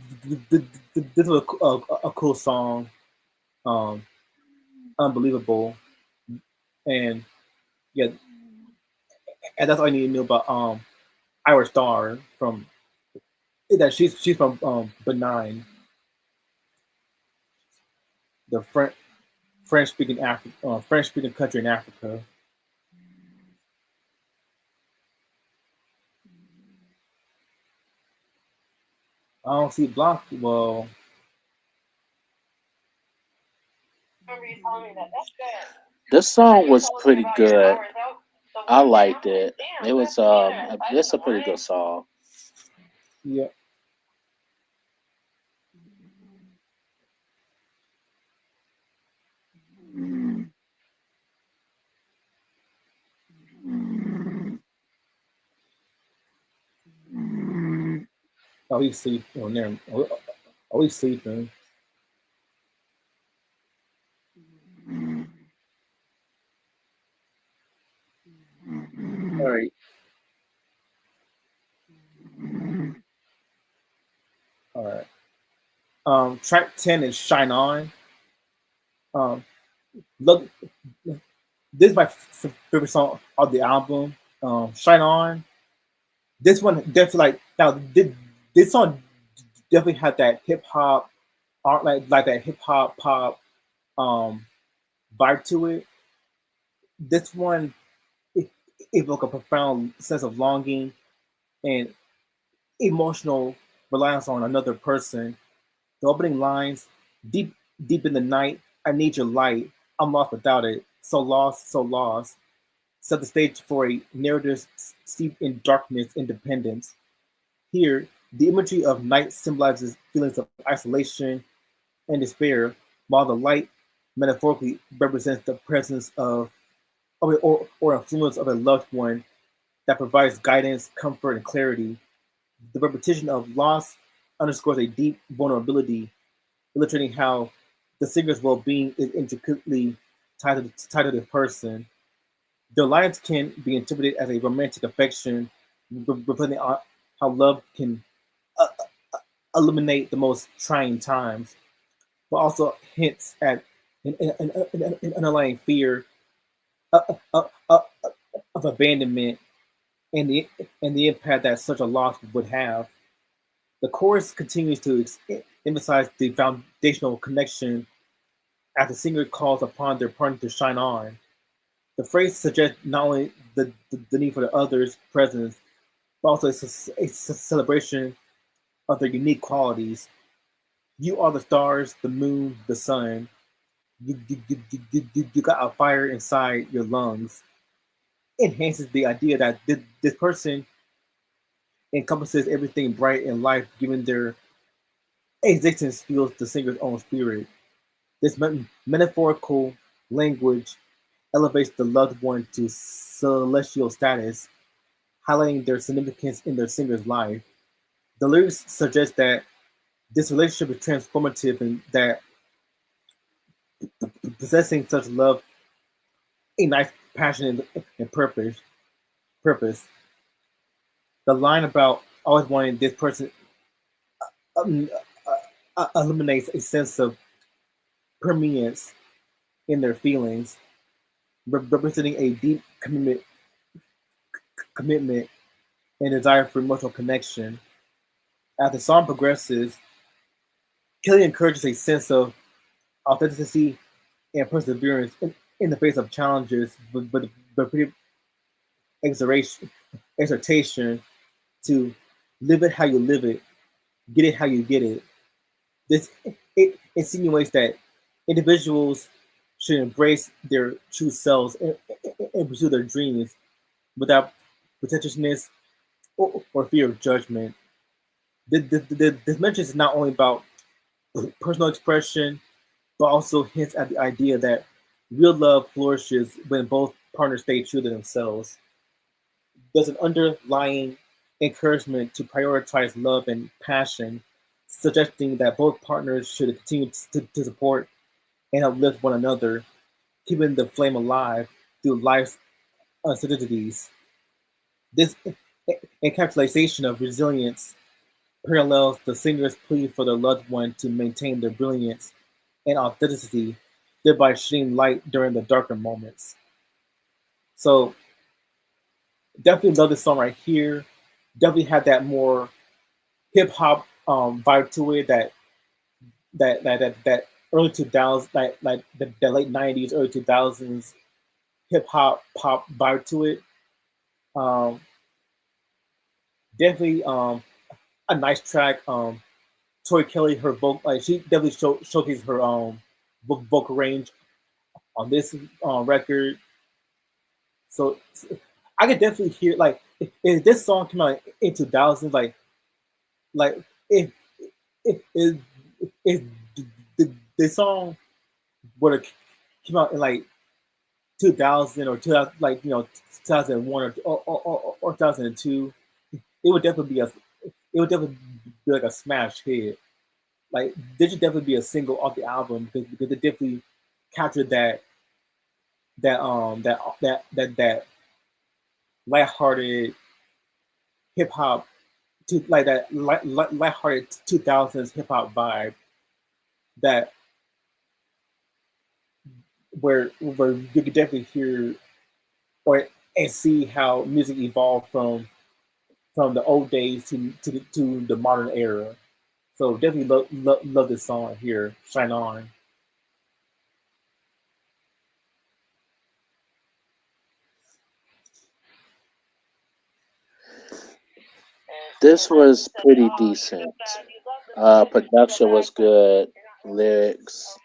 this was a cool song, um, unbelievable, and yeah, and that's all I need to know about Our Star from that she's from Benign, the French speaking country in Africa. I don't see block. Well, Remember you telling me that. That's good. This I song you was told me pretty about your good. hours out the I one day. I liked was like, it. It damn, was that's generous. I it's a didn't pretty good mind. song. yeah. Oh, he's sleeping. Oh, never. Oh, he's sleeping. All right. All right. Track 10 is Shine On. Um, look, this is my favorite song of the album. Shine On. This one definitely like now. This song definitely had that hip hop, art like that hip hop pop um vibe to it. This one it evoked a profound sense of longing and emotional reliance on another person. The opening lines, deep deep in the night, I need your light. I'm lost without it. So lost. Set the stage for a narrative steeped in darkness, independence. Here, the imagery of night symbolizes feelings of isolation and despair, while the light metaphorically represents the presence or influence of a loved one that provides guidance, comfort, and clarity. The repetition of loss underscores a deep vulnerability, illustrating how the singer's well-being is intricately tied to this person. The alliance can be interpreted as a romantic affection, reflecting on how love can uh, eliminate the most trying times, but also hints at an underlying fear uh, uh, uh, of abandonment and the impact that such a loss would have. The chorus continues to emphasize the foundational connection as the singer calls upon their partner to shine on. The phrase suggests not only the need for the other's presence, but also a celebration of their unique qualities. You are the stars, the moon, the sun. You got a fire inside your lungs. Enhances the idea that this person encompasses everything bright in life, given their existence fuels the singer's own spirit. This metaphorical language elevates the loved one to celestial status, highlighting their significance in their singer's life. The lyrics suggest that this relationship is transformative and that possessing such love ignites passion and purpose. The line about always wanting this person um, eliminates a sense of permanence in their feelings, representing a deep commitment and desire for emotional connection. As the song progresses, Kelly encourages a sense of authenticity and perseverance in the face of challenges, but exhortation, exhortation to live it how you live it, get it how you get it. This it insinuates that individuals should embrace their true selves and pursue their dreams without pretentiousness or fear of judgment. This message is not only about personal expression, but also hints at the idea that real love flourishes when both partners stay true to themselves. There's an underlying encouragement to prioritize love and passion, suggesting that both partners should continue to support and uplift one another, keeping the flame alive through life's uncertainties. This encapsulation of resilience parallels the singer's plea for their loved one to maintain their brilliance and authenticity, thereby shedding light during the darker moments. So definitely love this song right here. Definitely had that more hip hop vibe to it. That early 2000s, like the late 90s, early 2000s hip hop pop vibe to it. Um, definitely a nice track. Tori Kelly, her vocal, like she definitely showcased her vocal range on this record. So I could definitely hear like if this song came out in 2000, like if if if the song would have came out in like 2000 or 2000, like 2001 or 2002, it would definitely be a it would definitely be like a smash hit. Like this should definitely be a single off the album because it definitely captured that lighthearted hip hop to like that lighthearted 2000s hip hop vibe that where you could definitely hear or and see how music evolved from the old days to the modern era. So definitely love this song here, "Shine On." This was pretty decent. Production was good. Lyrics,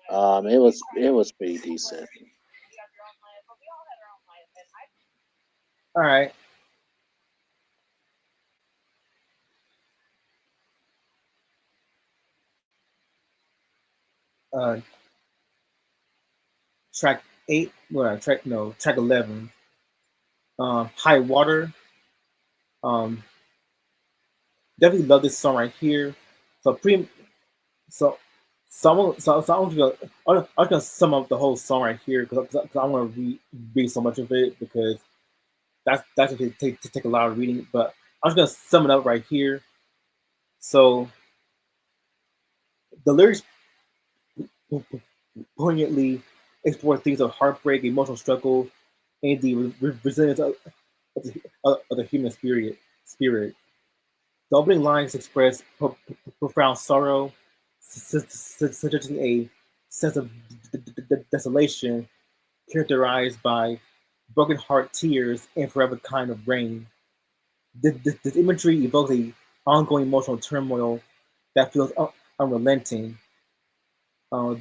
it was pretty decent. All right, uh, track eight, well, track 11, "High Water." Um, definitely love this song right here. So pretty so. I'm gonna sum up the whole song right here because I don't want to read so much of it because that's gonna take a lot of reading. But I'm just gonna sum it up right here. So the lyrics poignantly explore themes of heartbreak, emotional struggle, and the resilience of the human spirit. The opening lines express profound sorrow, suggesting a sense of desolation characterized by broken heart tears and forever kind of rain. This imagery evokes a ongoing emotional turmoil that feels unrelenting. Uh,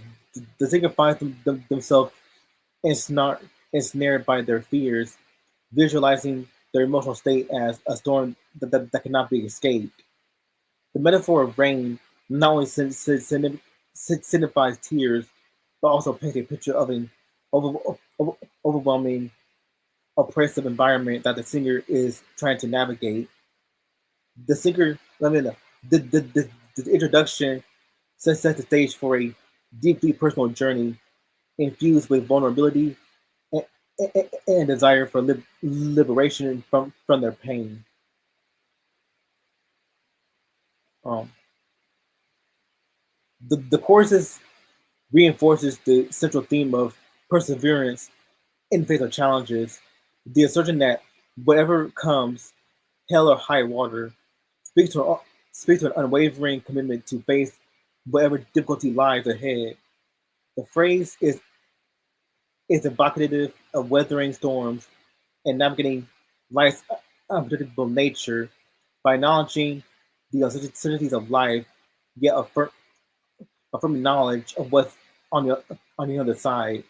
the singer finds themselves ensnared by their fears, visualizing their emotional state as a storm that cannot be escaped. The metaphor of rain not only signifies tears, but also paints a picture of an overwhelming, oppressive environment that the singer is trying to navigate. The singer, I mean, the introduction sets the stage for a deeply personal journey infused with vulnerability and desire for liberation from their pain. Um, the choruses reinforces the central theme of perseverance in the face of challenges, the assertion that whatever comes, hell or high water, speaks to, speaks to an unwavering commitment to face whatever difficulty lies ahead. The phrase is evocative of weathering storms and navigating life's unpredictable nature by acknowledging the uncertainties of life, yet affirming knowledge of what's on the other side.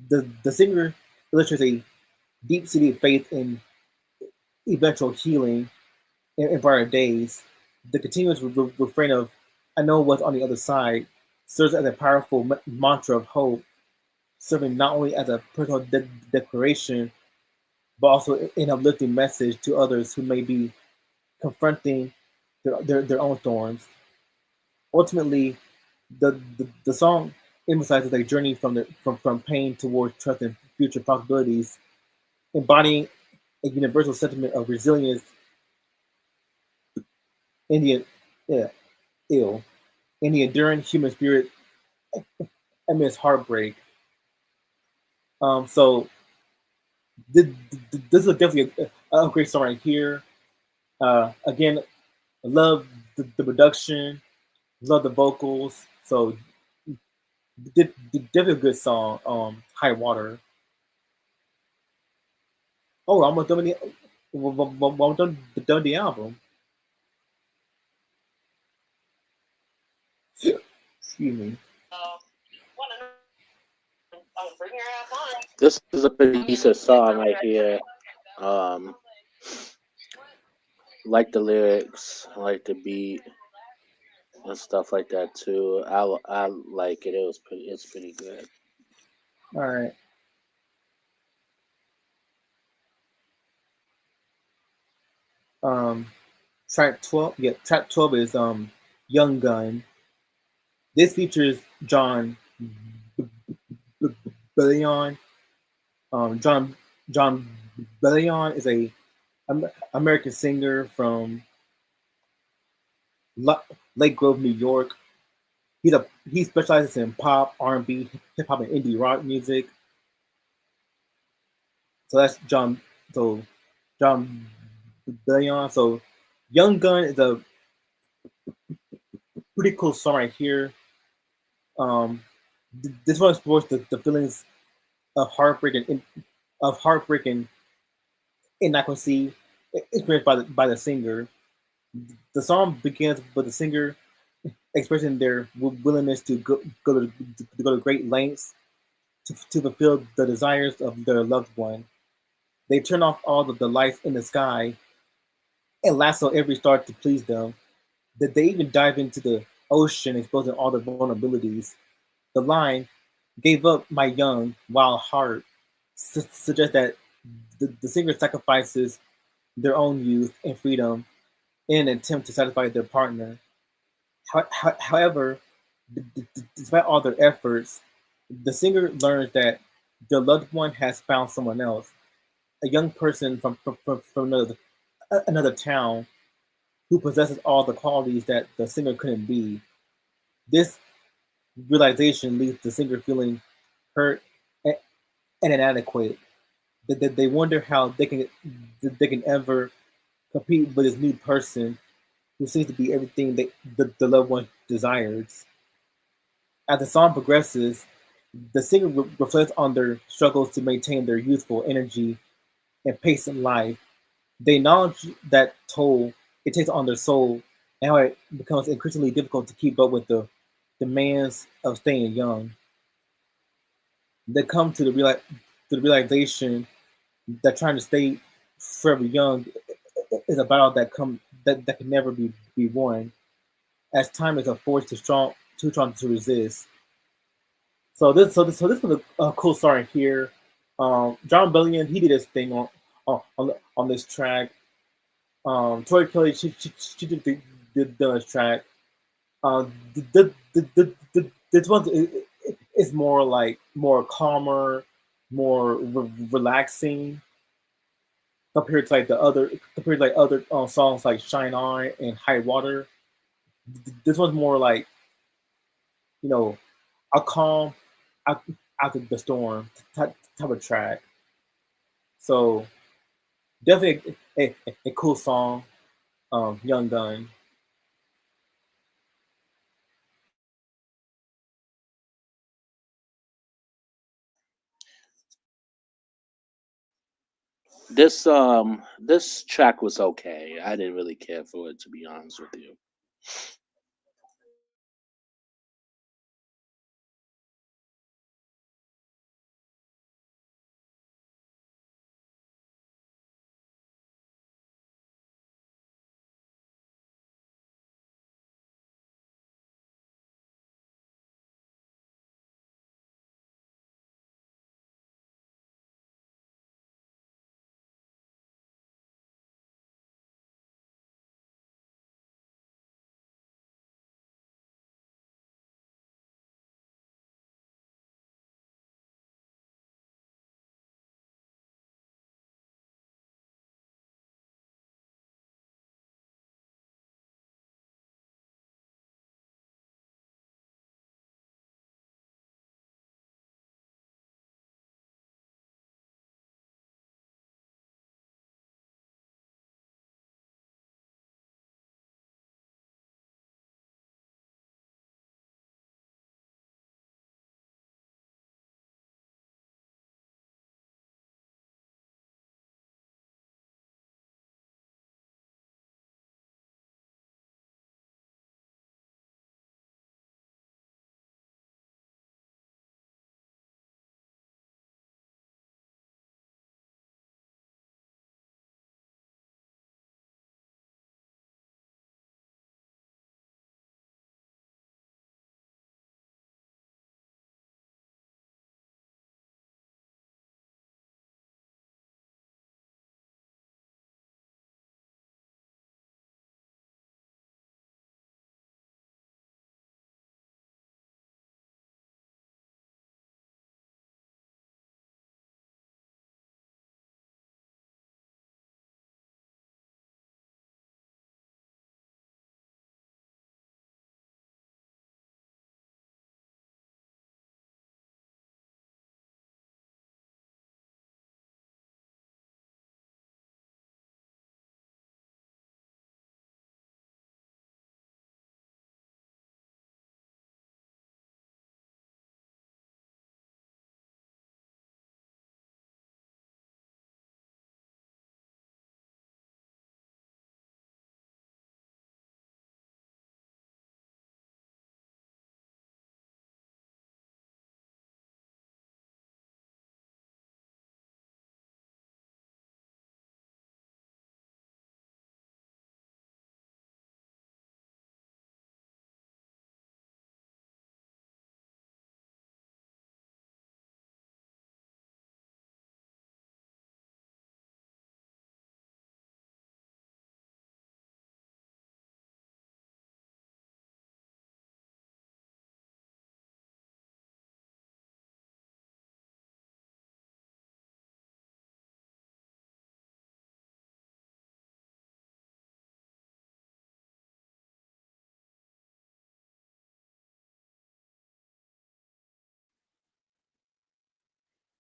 The singer illustrates a deep-seated faith in eventual healing in brighter days. The continuous refrain of "I know what's on the other side" serves as a powerful mantra of hope, serving not only as a personal declaration but also an uplifting message to others who may be confronting their own storms. Ultimately, the song emphasizes a journey from pain towards trust and future possibilities, embodying a universal sentiment of resilience in the yeah, ill, in the enduring human spirit amidst heartbreak. So this is definitely a great song right here. Again, I love the production, love the vocals. So definitely a good song. High Water. Oh, I'm done with done the album. Excuse me. Bring your ass on. This is a pretty decent song right here. Um, like the lyrics, I like the beat and stuff like that too. I like it. It's pretty good. All right. Um, track 12. Yeah, track 12 is Young Gun. This features John Bellion. John Bellion is a American singer from Lake Grove, New York. He specializes in pop, R&B, hip hop, and indie rock music. So that's John. So John Bellion. So Young Gun is a pretty cool song right here. Um, this one explores the feelings of heartbreak and inadequacy experienced by the singer. The song begins with the singer expressing their willingness to go to great lengths to fulfill the desires of their loved one. They turn off all the lights in the sky and lasso every star to please them. That they even dive into the ocean, exposing all their vulnerabilities. The line "gave up my young, wild heart" suggests that the singer sacrifices their own youth and freedom in an attempt to satisfy their partner. However, despite all their efforts, the singer learns that their loved one has found someone else, a young person from another town who possesses all the qualities that the singer couldn't be. This realization leaves the singer feeling hurt and inadequate. That they wonder how they can ever compete with this new person who seems to be everything the loved one desires. As the song progresses, the singer reflects on their struggles to maintain their youthful energy and pace in life. They acknowledge that toll it takes on their soul and how it becomes increasingly difficult to keep up with the demands of staying young. They come to the realization that trying to stay forever young is a battle that can never be won, as time is a force too strong to resist. So this was a cool song here. John Bellion he did his thing on this track. Tori Kelly she did the this track. This one is more like more calmer. more relaxing compared to like the other compared to like other songs like Shine On and High Water. This one's more like you know a calm out, out of the storm type of track. So definitely a cool song, Young Gun. This track was okay. I didn't really care for it, to be honest with you.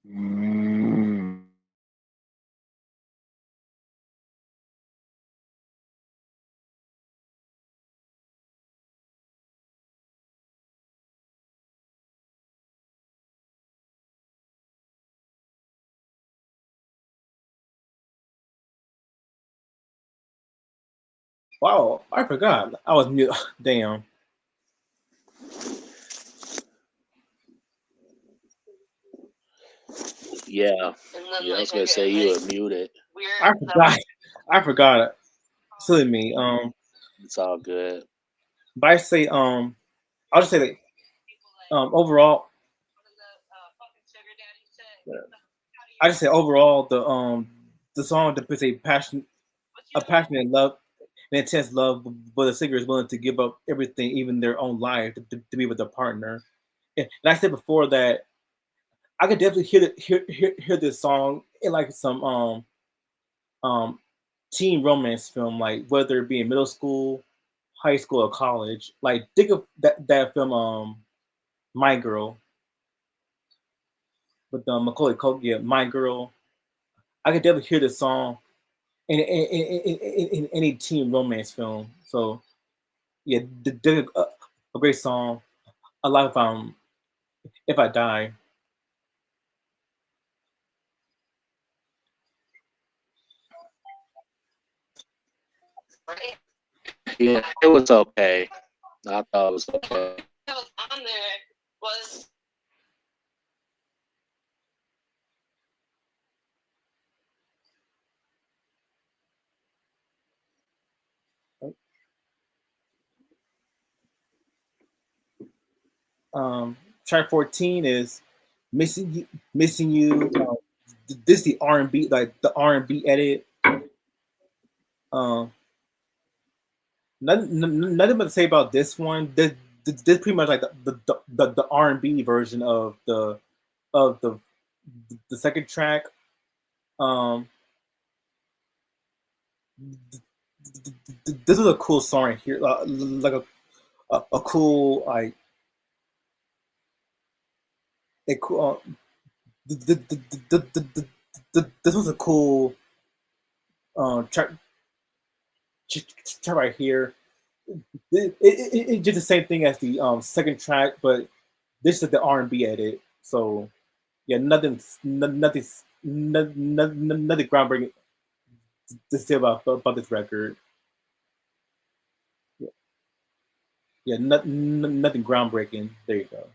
Mm. Wow, I forgot. I was mute. Damn. Yeah, It looked yeah. I like was gonna say you were muted. I weird. forgot. I forgot it. Silly me. It's all good. But I say I'll just say that overall, I just say overall the song depicts a passionate love, an intense love, but the singer is willing to give up everything, even their own life, to be with their partner. And I said before that I could definitely hear this song in like some um teen romance film, like whether it be in middle school, high school, or college. Like think of that film, My Girl, with Macaulay Culkin. Yeah, My Girl. I could definitely hear this song in any teen romance film. So yeah, a great song. A lot of if I die. Right? Yeah, it was okay. I thought it was okay. That was on there was Track 14 is missing you. This is the R&B, like the R&B edit. Um, nothing but to say about this one. This pretty much like the R&B version of the second track. Um, this is a cool song right here, like a cool like a cool. This was a cool track right here. It did the same thing as the second track, but this is the R&B edit. So yeah, nothing groundbreaking to say about this record. Yeah, yeah, nothing groundbreaking. There you go.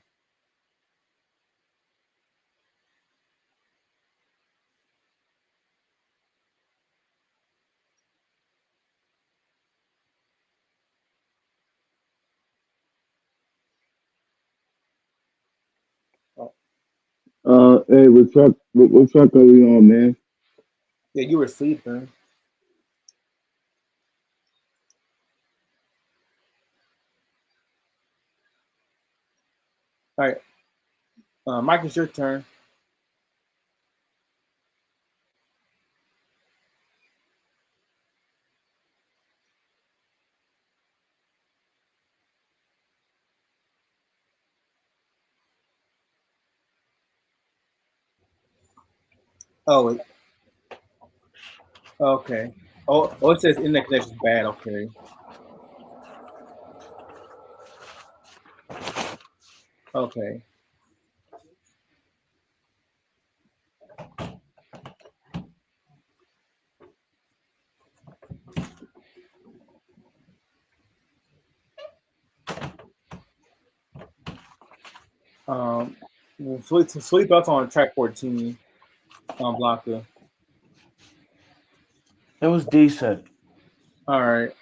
Oh, Hey, what truck are we on, man? yeah, you were sleeping. All right, Mike, it's your turn. Oh, okay. Oh, it says internet connection is bad. Okay. Okay. Um, Sleep Out's on track 14. Blocker. It was decent. All right.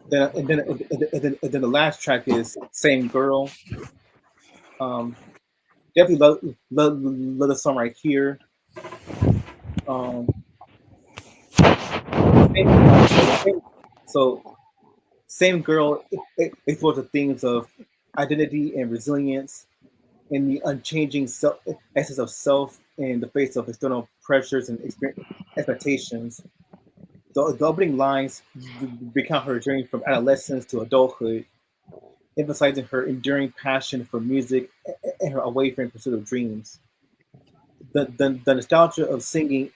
Then the last track is Same Girl. Um, definitely love the song right here. Um, same, same, so Same Girl explores the themes of identity and resilience and the unchanging essence of self in the face of external pressures and expectations. The opening lines recount her journey from adolescence to adulthood, emphasizing her enduring passion for music and her unwavering pursuit of dreams. The nostalgia of singing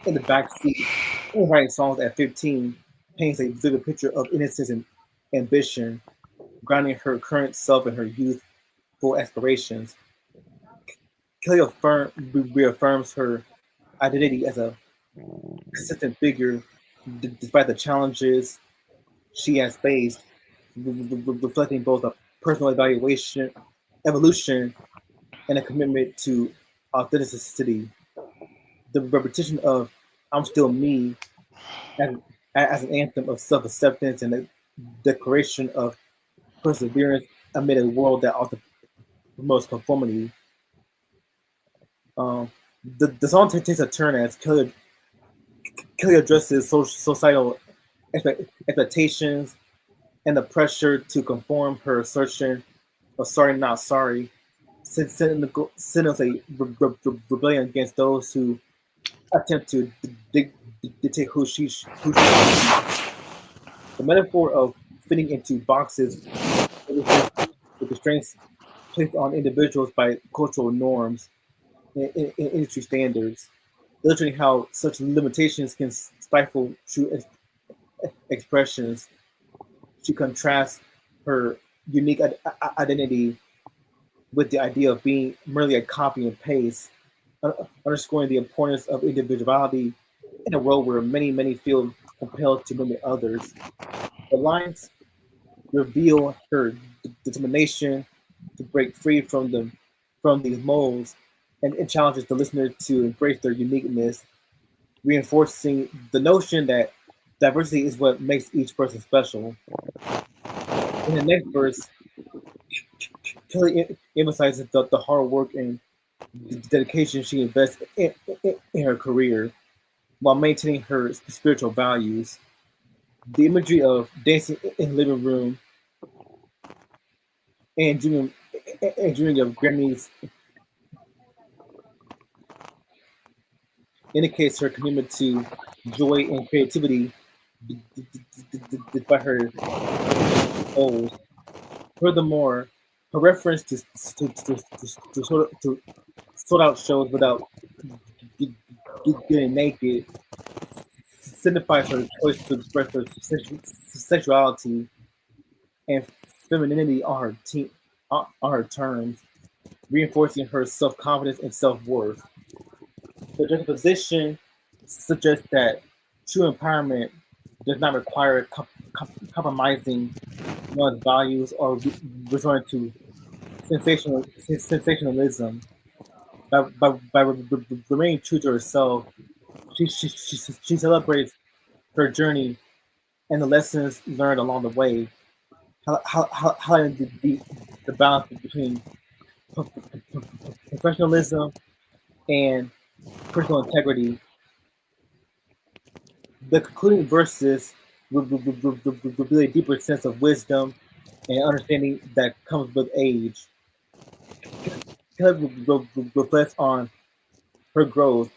in the backseat and writing songs at 15 paints a vivid picture of innocence and ambition, grounding her current self in her youthful aspirations. Kelly reaffirms her identity as a consistent figure despite the challenges she has faced, reflecting both a personal evolution, and a commitment to authenticity. The repetition of "I'm still me" as, as an anthem of self-acceptance and a declaration of perseverance amid a world that often promotes conformity. Um, the song takes a turn as Kelly addresses societal expectations and the pressure to conform. Her assertion of "sorry, not sorry" signals a rebellion against those who attempt to dictate who she should be. The metaphor of fitting into boxes illustrates the constraints placed on individuals by cultural norms and industry standards, illustrating how such limitations can stifle true expressions. She contrasts her unique identity with the idea of being merely a copy and paste, underscoring the importance of individuality in a world where many feel compelled to mimic others. The lines reveal her determination to break free from these molds and challenges the listener to embrace their uniqueness, reinforcing the notion that diversity is what makes each person special. In the next verse, Kelly emphasizes the hard work and the dedication she invests in her career while maintaining her spiritual values. The imagery of dancing in the living room and dreaming of Grammys indicates her commitment to joy and creativity despite her goals. Furthermore, her reference to sort out shows without getting naked signifies her choice to express her sexuality and femininity on her terms, reinforcing her self confidence and self worth. The juxtaposition suggests that true empowerment does not require compromising one's values or resorting to sensationalism. By remaining true to herself, she celebrates her journey and the lessons learned along the way, highlighting the balance between professionalism and personal integrity. The concluding verses reveal a deeper sense of wisdom and understanding that comes with age. Caleb reflects on her growth,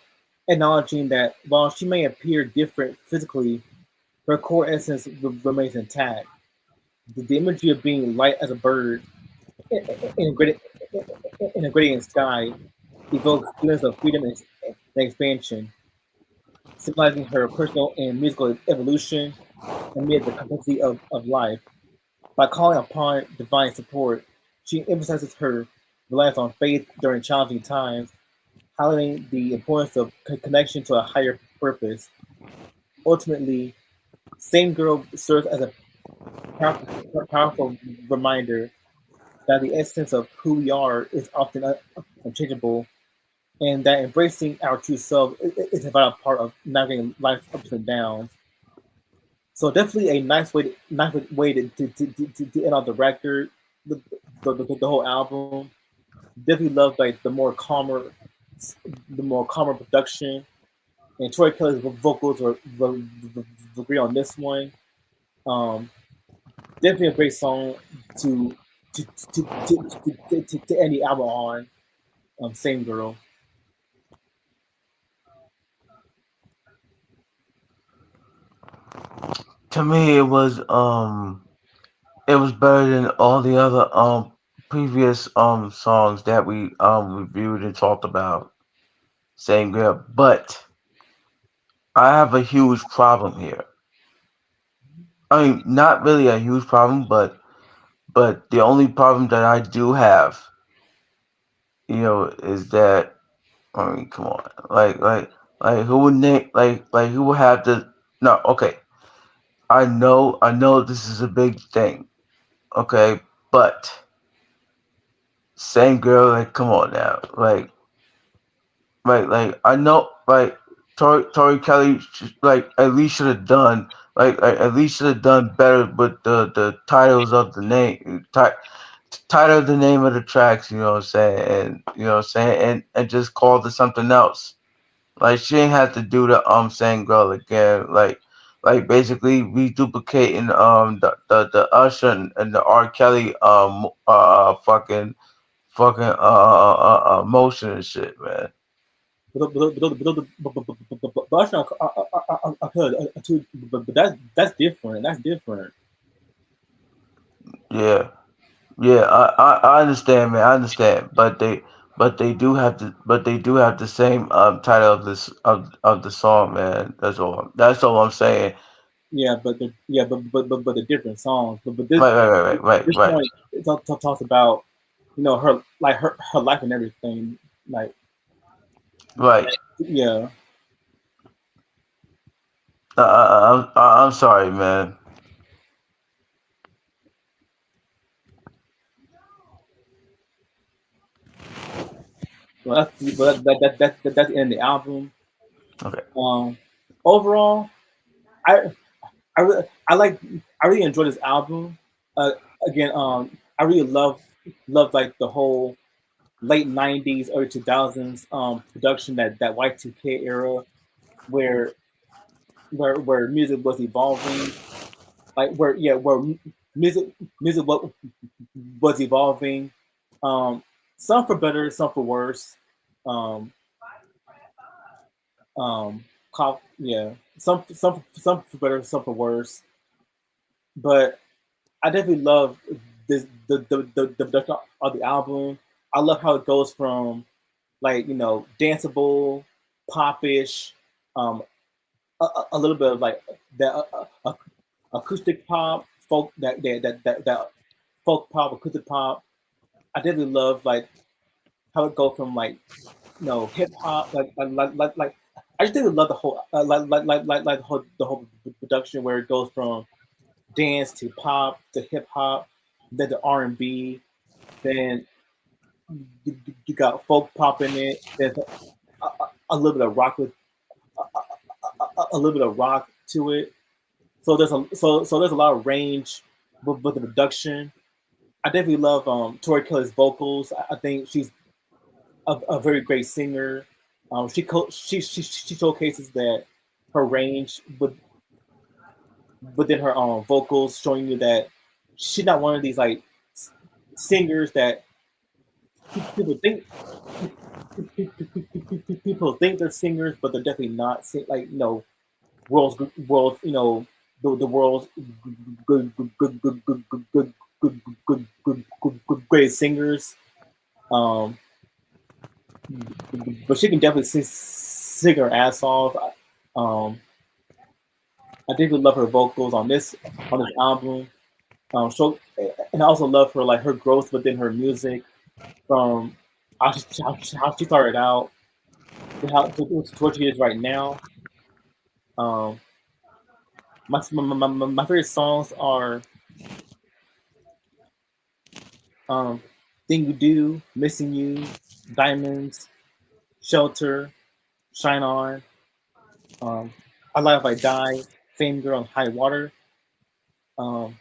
acknowledging that while she may appear different physically, her core essence remains intact. The imagery of being light as a bird in a gradient sky evokes feelings of freedom and expansion, symbolizing her personal and musical evolution amid the complexity of life. By calling upon divine support, she emphasizes her reliance on faith during challenging times, highlighting the importance of connection to a higher purpose. Ultimately, Same Girl serves as a powerful reminder that the essence of who we are is often unchangeable, and that embracing our true self is a vital part of navigating life's ups and downs. So definitely a nice way to end off the record, the whole album. Definitely love like the more calmer production, and Tori Kelly's vocals were great on this one. Um, Definitely a great song to to end the album on. Same Girl. To me, it was better than all the other previous songs that we reviewed and talked about. Same girl, but I have a huge problem here. I mean, not really a huge problem, but the only problem that I do have, is that, I mean, come on, like who would name like who would have the no? Okay, I know this is a big thing. Okay, but same girl, like come on now, like I know, like Tori Kelly, like at least should have done, at least should have done better with the titles of the name, title of the name of the tracks. You know what I'm saying, and you know what I'm saying, and just called it something else. Like she ain't have to do the same girl again. Like basically reduplicating the Usher and the R Kelly fucking fucking motion and shit, man. That's different. That's different. Yeah, yeah, I understand, man. I understand, but they do have the same title of this of the song, man. That's all I'm saying. Yeah, but the different songs. But Right, right, right, right, right, this right, one talks about her her life and everything. Like right. yeah, I'm sorry, man. well, that's the end of the album. Okay. Um, overall, I I like I really enjoy this album. Uh, again, I really love like the whole late '90s, early 2000s production that Y2K era where where music was evolving, like where music music was evolving, um, some for better, some for worse. Um, yeah, some for better, some for worse. But I definitely love this the production of the album. I love how it goes from like danceable, popish, um, a little bit of like that acoustic pop, folk that folk pop, acoustic pop. I definitely love like how it goes from like hip hop, like I just really love the whole the whole production where it goes from dance to pop to hip hop, then to R&B, then you got folk pop in it, there's a little bit of rock with a little bit of rock to it. So there's a lot of range with the production. I definitely love Tori Kelly's vocals. I think she's a very great singer. She showcases that her range within her vocals, showing you that she's not one of these like singers that people think people think they're singers, but they're definitely not. Like world's the world's great singers. Um, but she can definitely sing her ass off. Um, I definitely love her vocals on this album. So and I also love her like her growth within her music from how she started out to what she is right now. Um, my favorite songs are um, "Thing You Do," "Missing You," "Diamonds," "Shelter," "Shine On." Um, "I Lie If I Die," "Fame Girl," and "High Water." Um,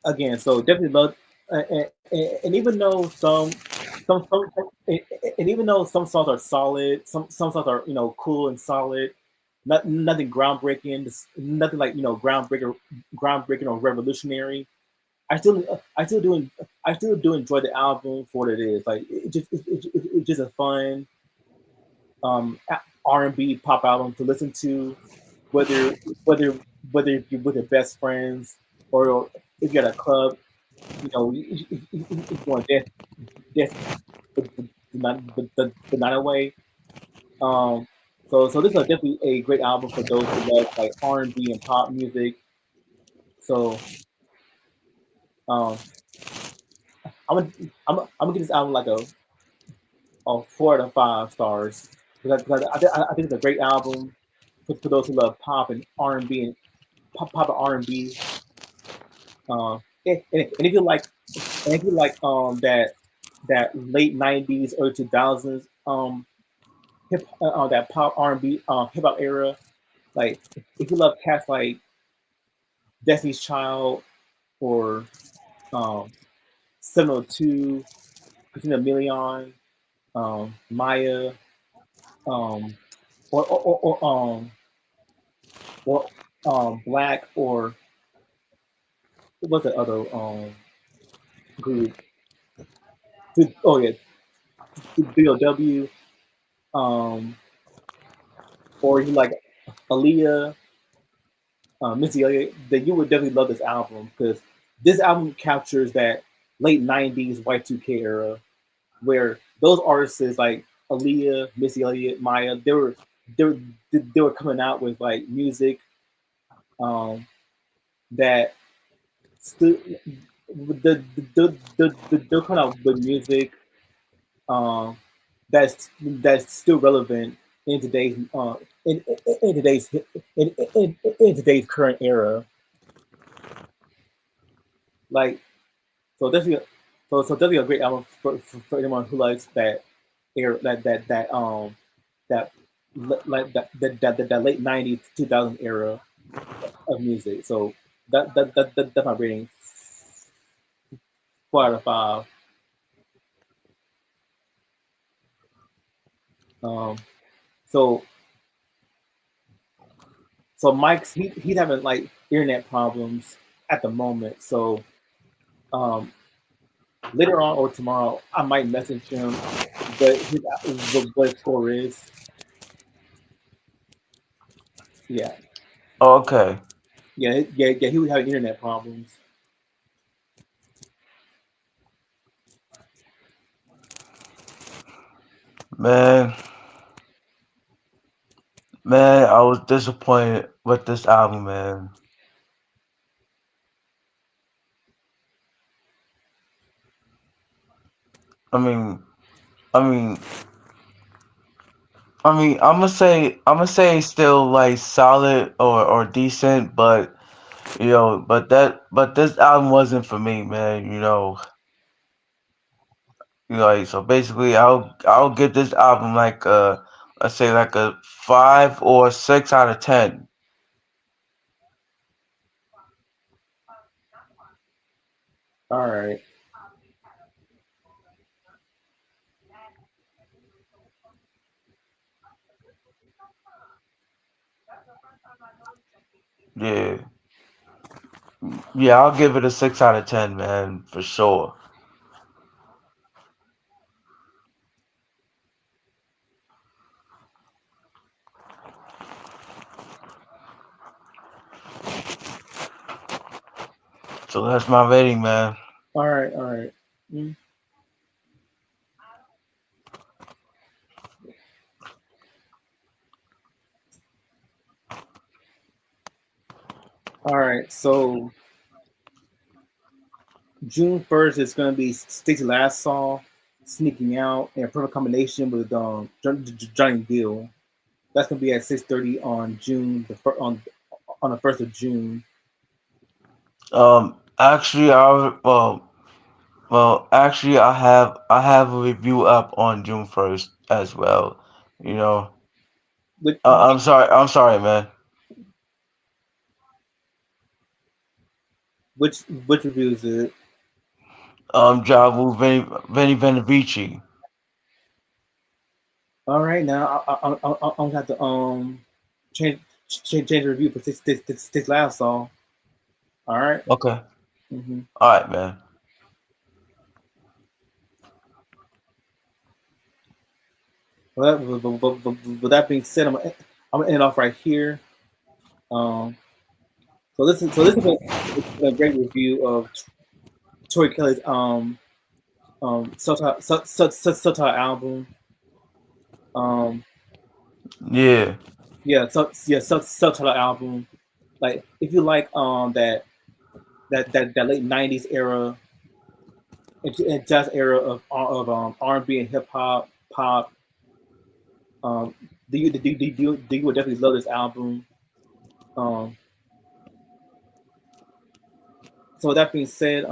again, so definitely love, and even though and even though some songs are solid, some songs are cool and solid, nothing groundbreaking, nothing like groundbreaking or revolutionary. I still do enjoy the album for what it is. Like it's just a fun R&B pop album to listen to, whether whether whether you're with your best friends or if you're at a club, if you want to dance the night away. Um, so this is definitely a great album for those who love like R&B and pop music. So um, I'm gonna I'm gonna give this album like a 4 out of 5 stars because I think it's a great album for those who love pop and R&B and pop and R&B. And if you like that late '90s early 2000s hip that pop R&B hip hop era, like if you love cats like Destiny's Child or um 702, Christina Milian, Maya, um, or Black, or what was the other group? oh yeah, BOW, um, or you like Aaliyah, Missy Elliott, then you would definitely love this album because this album captures that late '90s Y2K era where those artists like Aaliyah, Missy Elliott, Maya, they were they were coming out with like music um, that still they're coming out with music um, that's still relevant in today's in today's in today's current era. Like so definitely so definitely a great album for anyone who likes that era that that late '90s 2000 era of music. So that's my rating. 4 out of 5. Um, so Mike's he's having like internet problems at the moment. So um, later on or tomorrow I might message him what his score is. Yeah, Okay, yeah. He was having internet problems. man, man, I was disappointed with this album, man. I mean, I mean, I'm gonna say it's still like solid or decent, but but this album wasn't for me, man. Like so basically, I'll give this album like let's say like a 5 or 6 out of 10. All right. Yeah, yeah, I'll give it a 6 out of 10, man, for sure. So that's my rating, man. All right. All right. Mm. All right. So June 1st is going to be Stacey Last Song, Sneaking Out, and a perfect combination with Johnny Gill. That's going to be at 6:30 on on the 1st of June. Actually, actually, I have a review up on June 1st as well. You know, Which I'm sorry, man. which review is it? Javu Veni Benavici. All right, now I'm gonna have to change change the review for Stacey Last Song. All right. Okay, Mm-hmm. all right, man. With that being said, I'm gonna end off right here. Um, this has been a great review of Tori Kelly's subtitle album. Um, Yeah, subtitle album. Like if you like that late '90s era and jazz era of R&B and hip hop pop, um, you would definitely love this album. Um, so with that being said,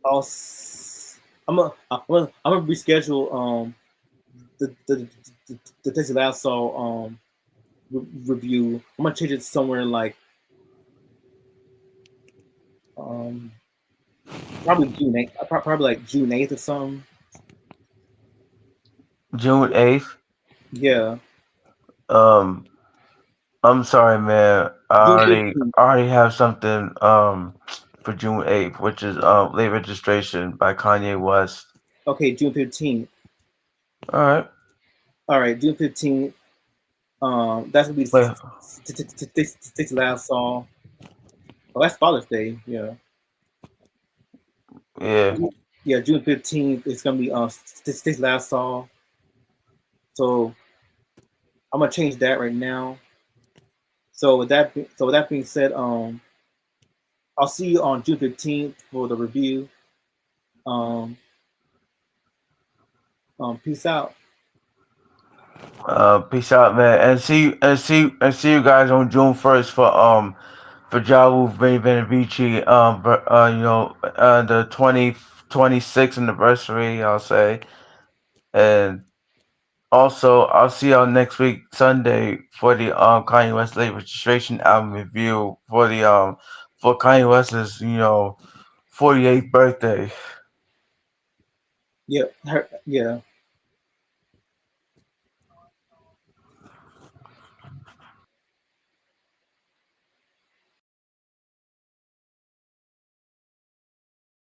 I'll I'm gonna reschedule the the the Texas Last Soul review. I'm gonna change it somewhere like um probably June 8th, probably like June 8th or something. June 8th. Yeah, Um, I'm sorry, man. June 15th. I already have something for June 8th, which is late registration by Kanye West. Okay, June 15th. All right. All right, June 15th. That's gonna be Wait. sixth last song. Oh, that's Father's Day. Yeah. Yeah. Yeah, June 15th. It's gonna be sixth last song. So I'm gonna change that right now. So with that being said, I'll see you on June 15th for the review. Um, Peace out. Peace out, man, and see you guys on June 1st for Jawu Benny Vici. The 26th anniversary, I'll say, and also I'll see y'all next week Sunday for the Kanye West late registration album review for Kanye West's 48th birthday. Yeah, yeah.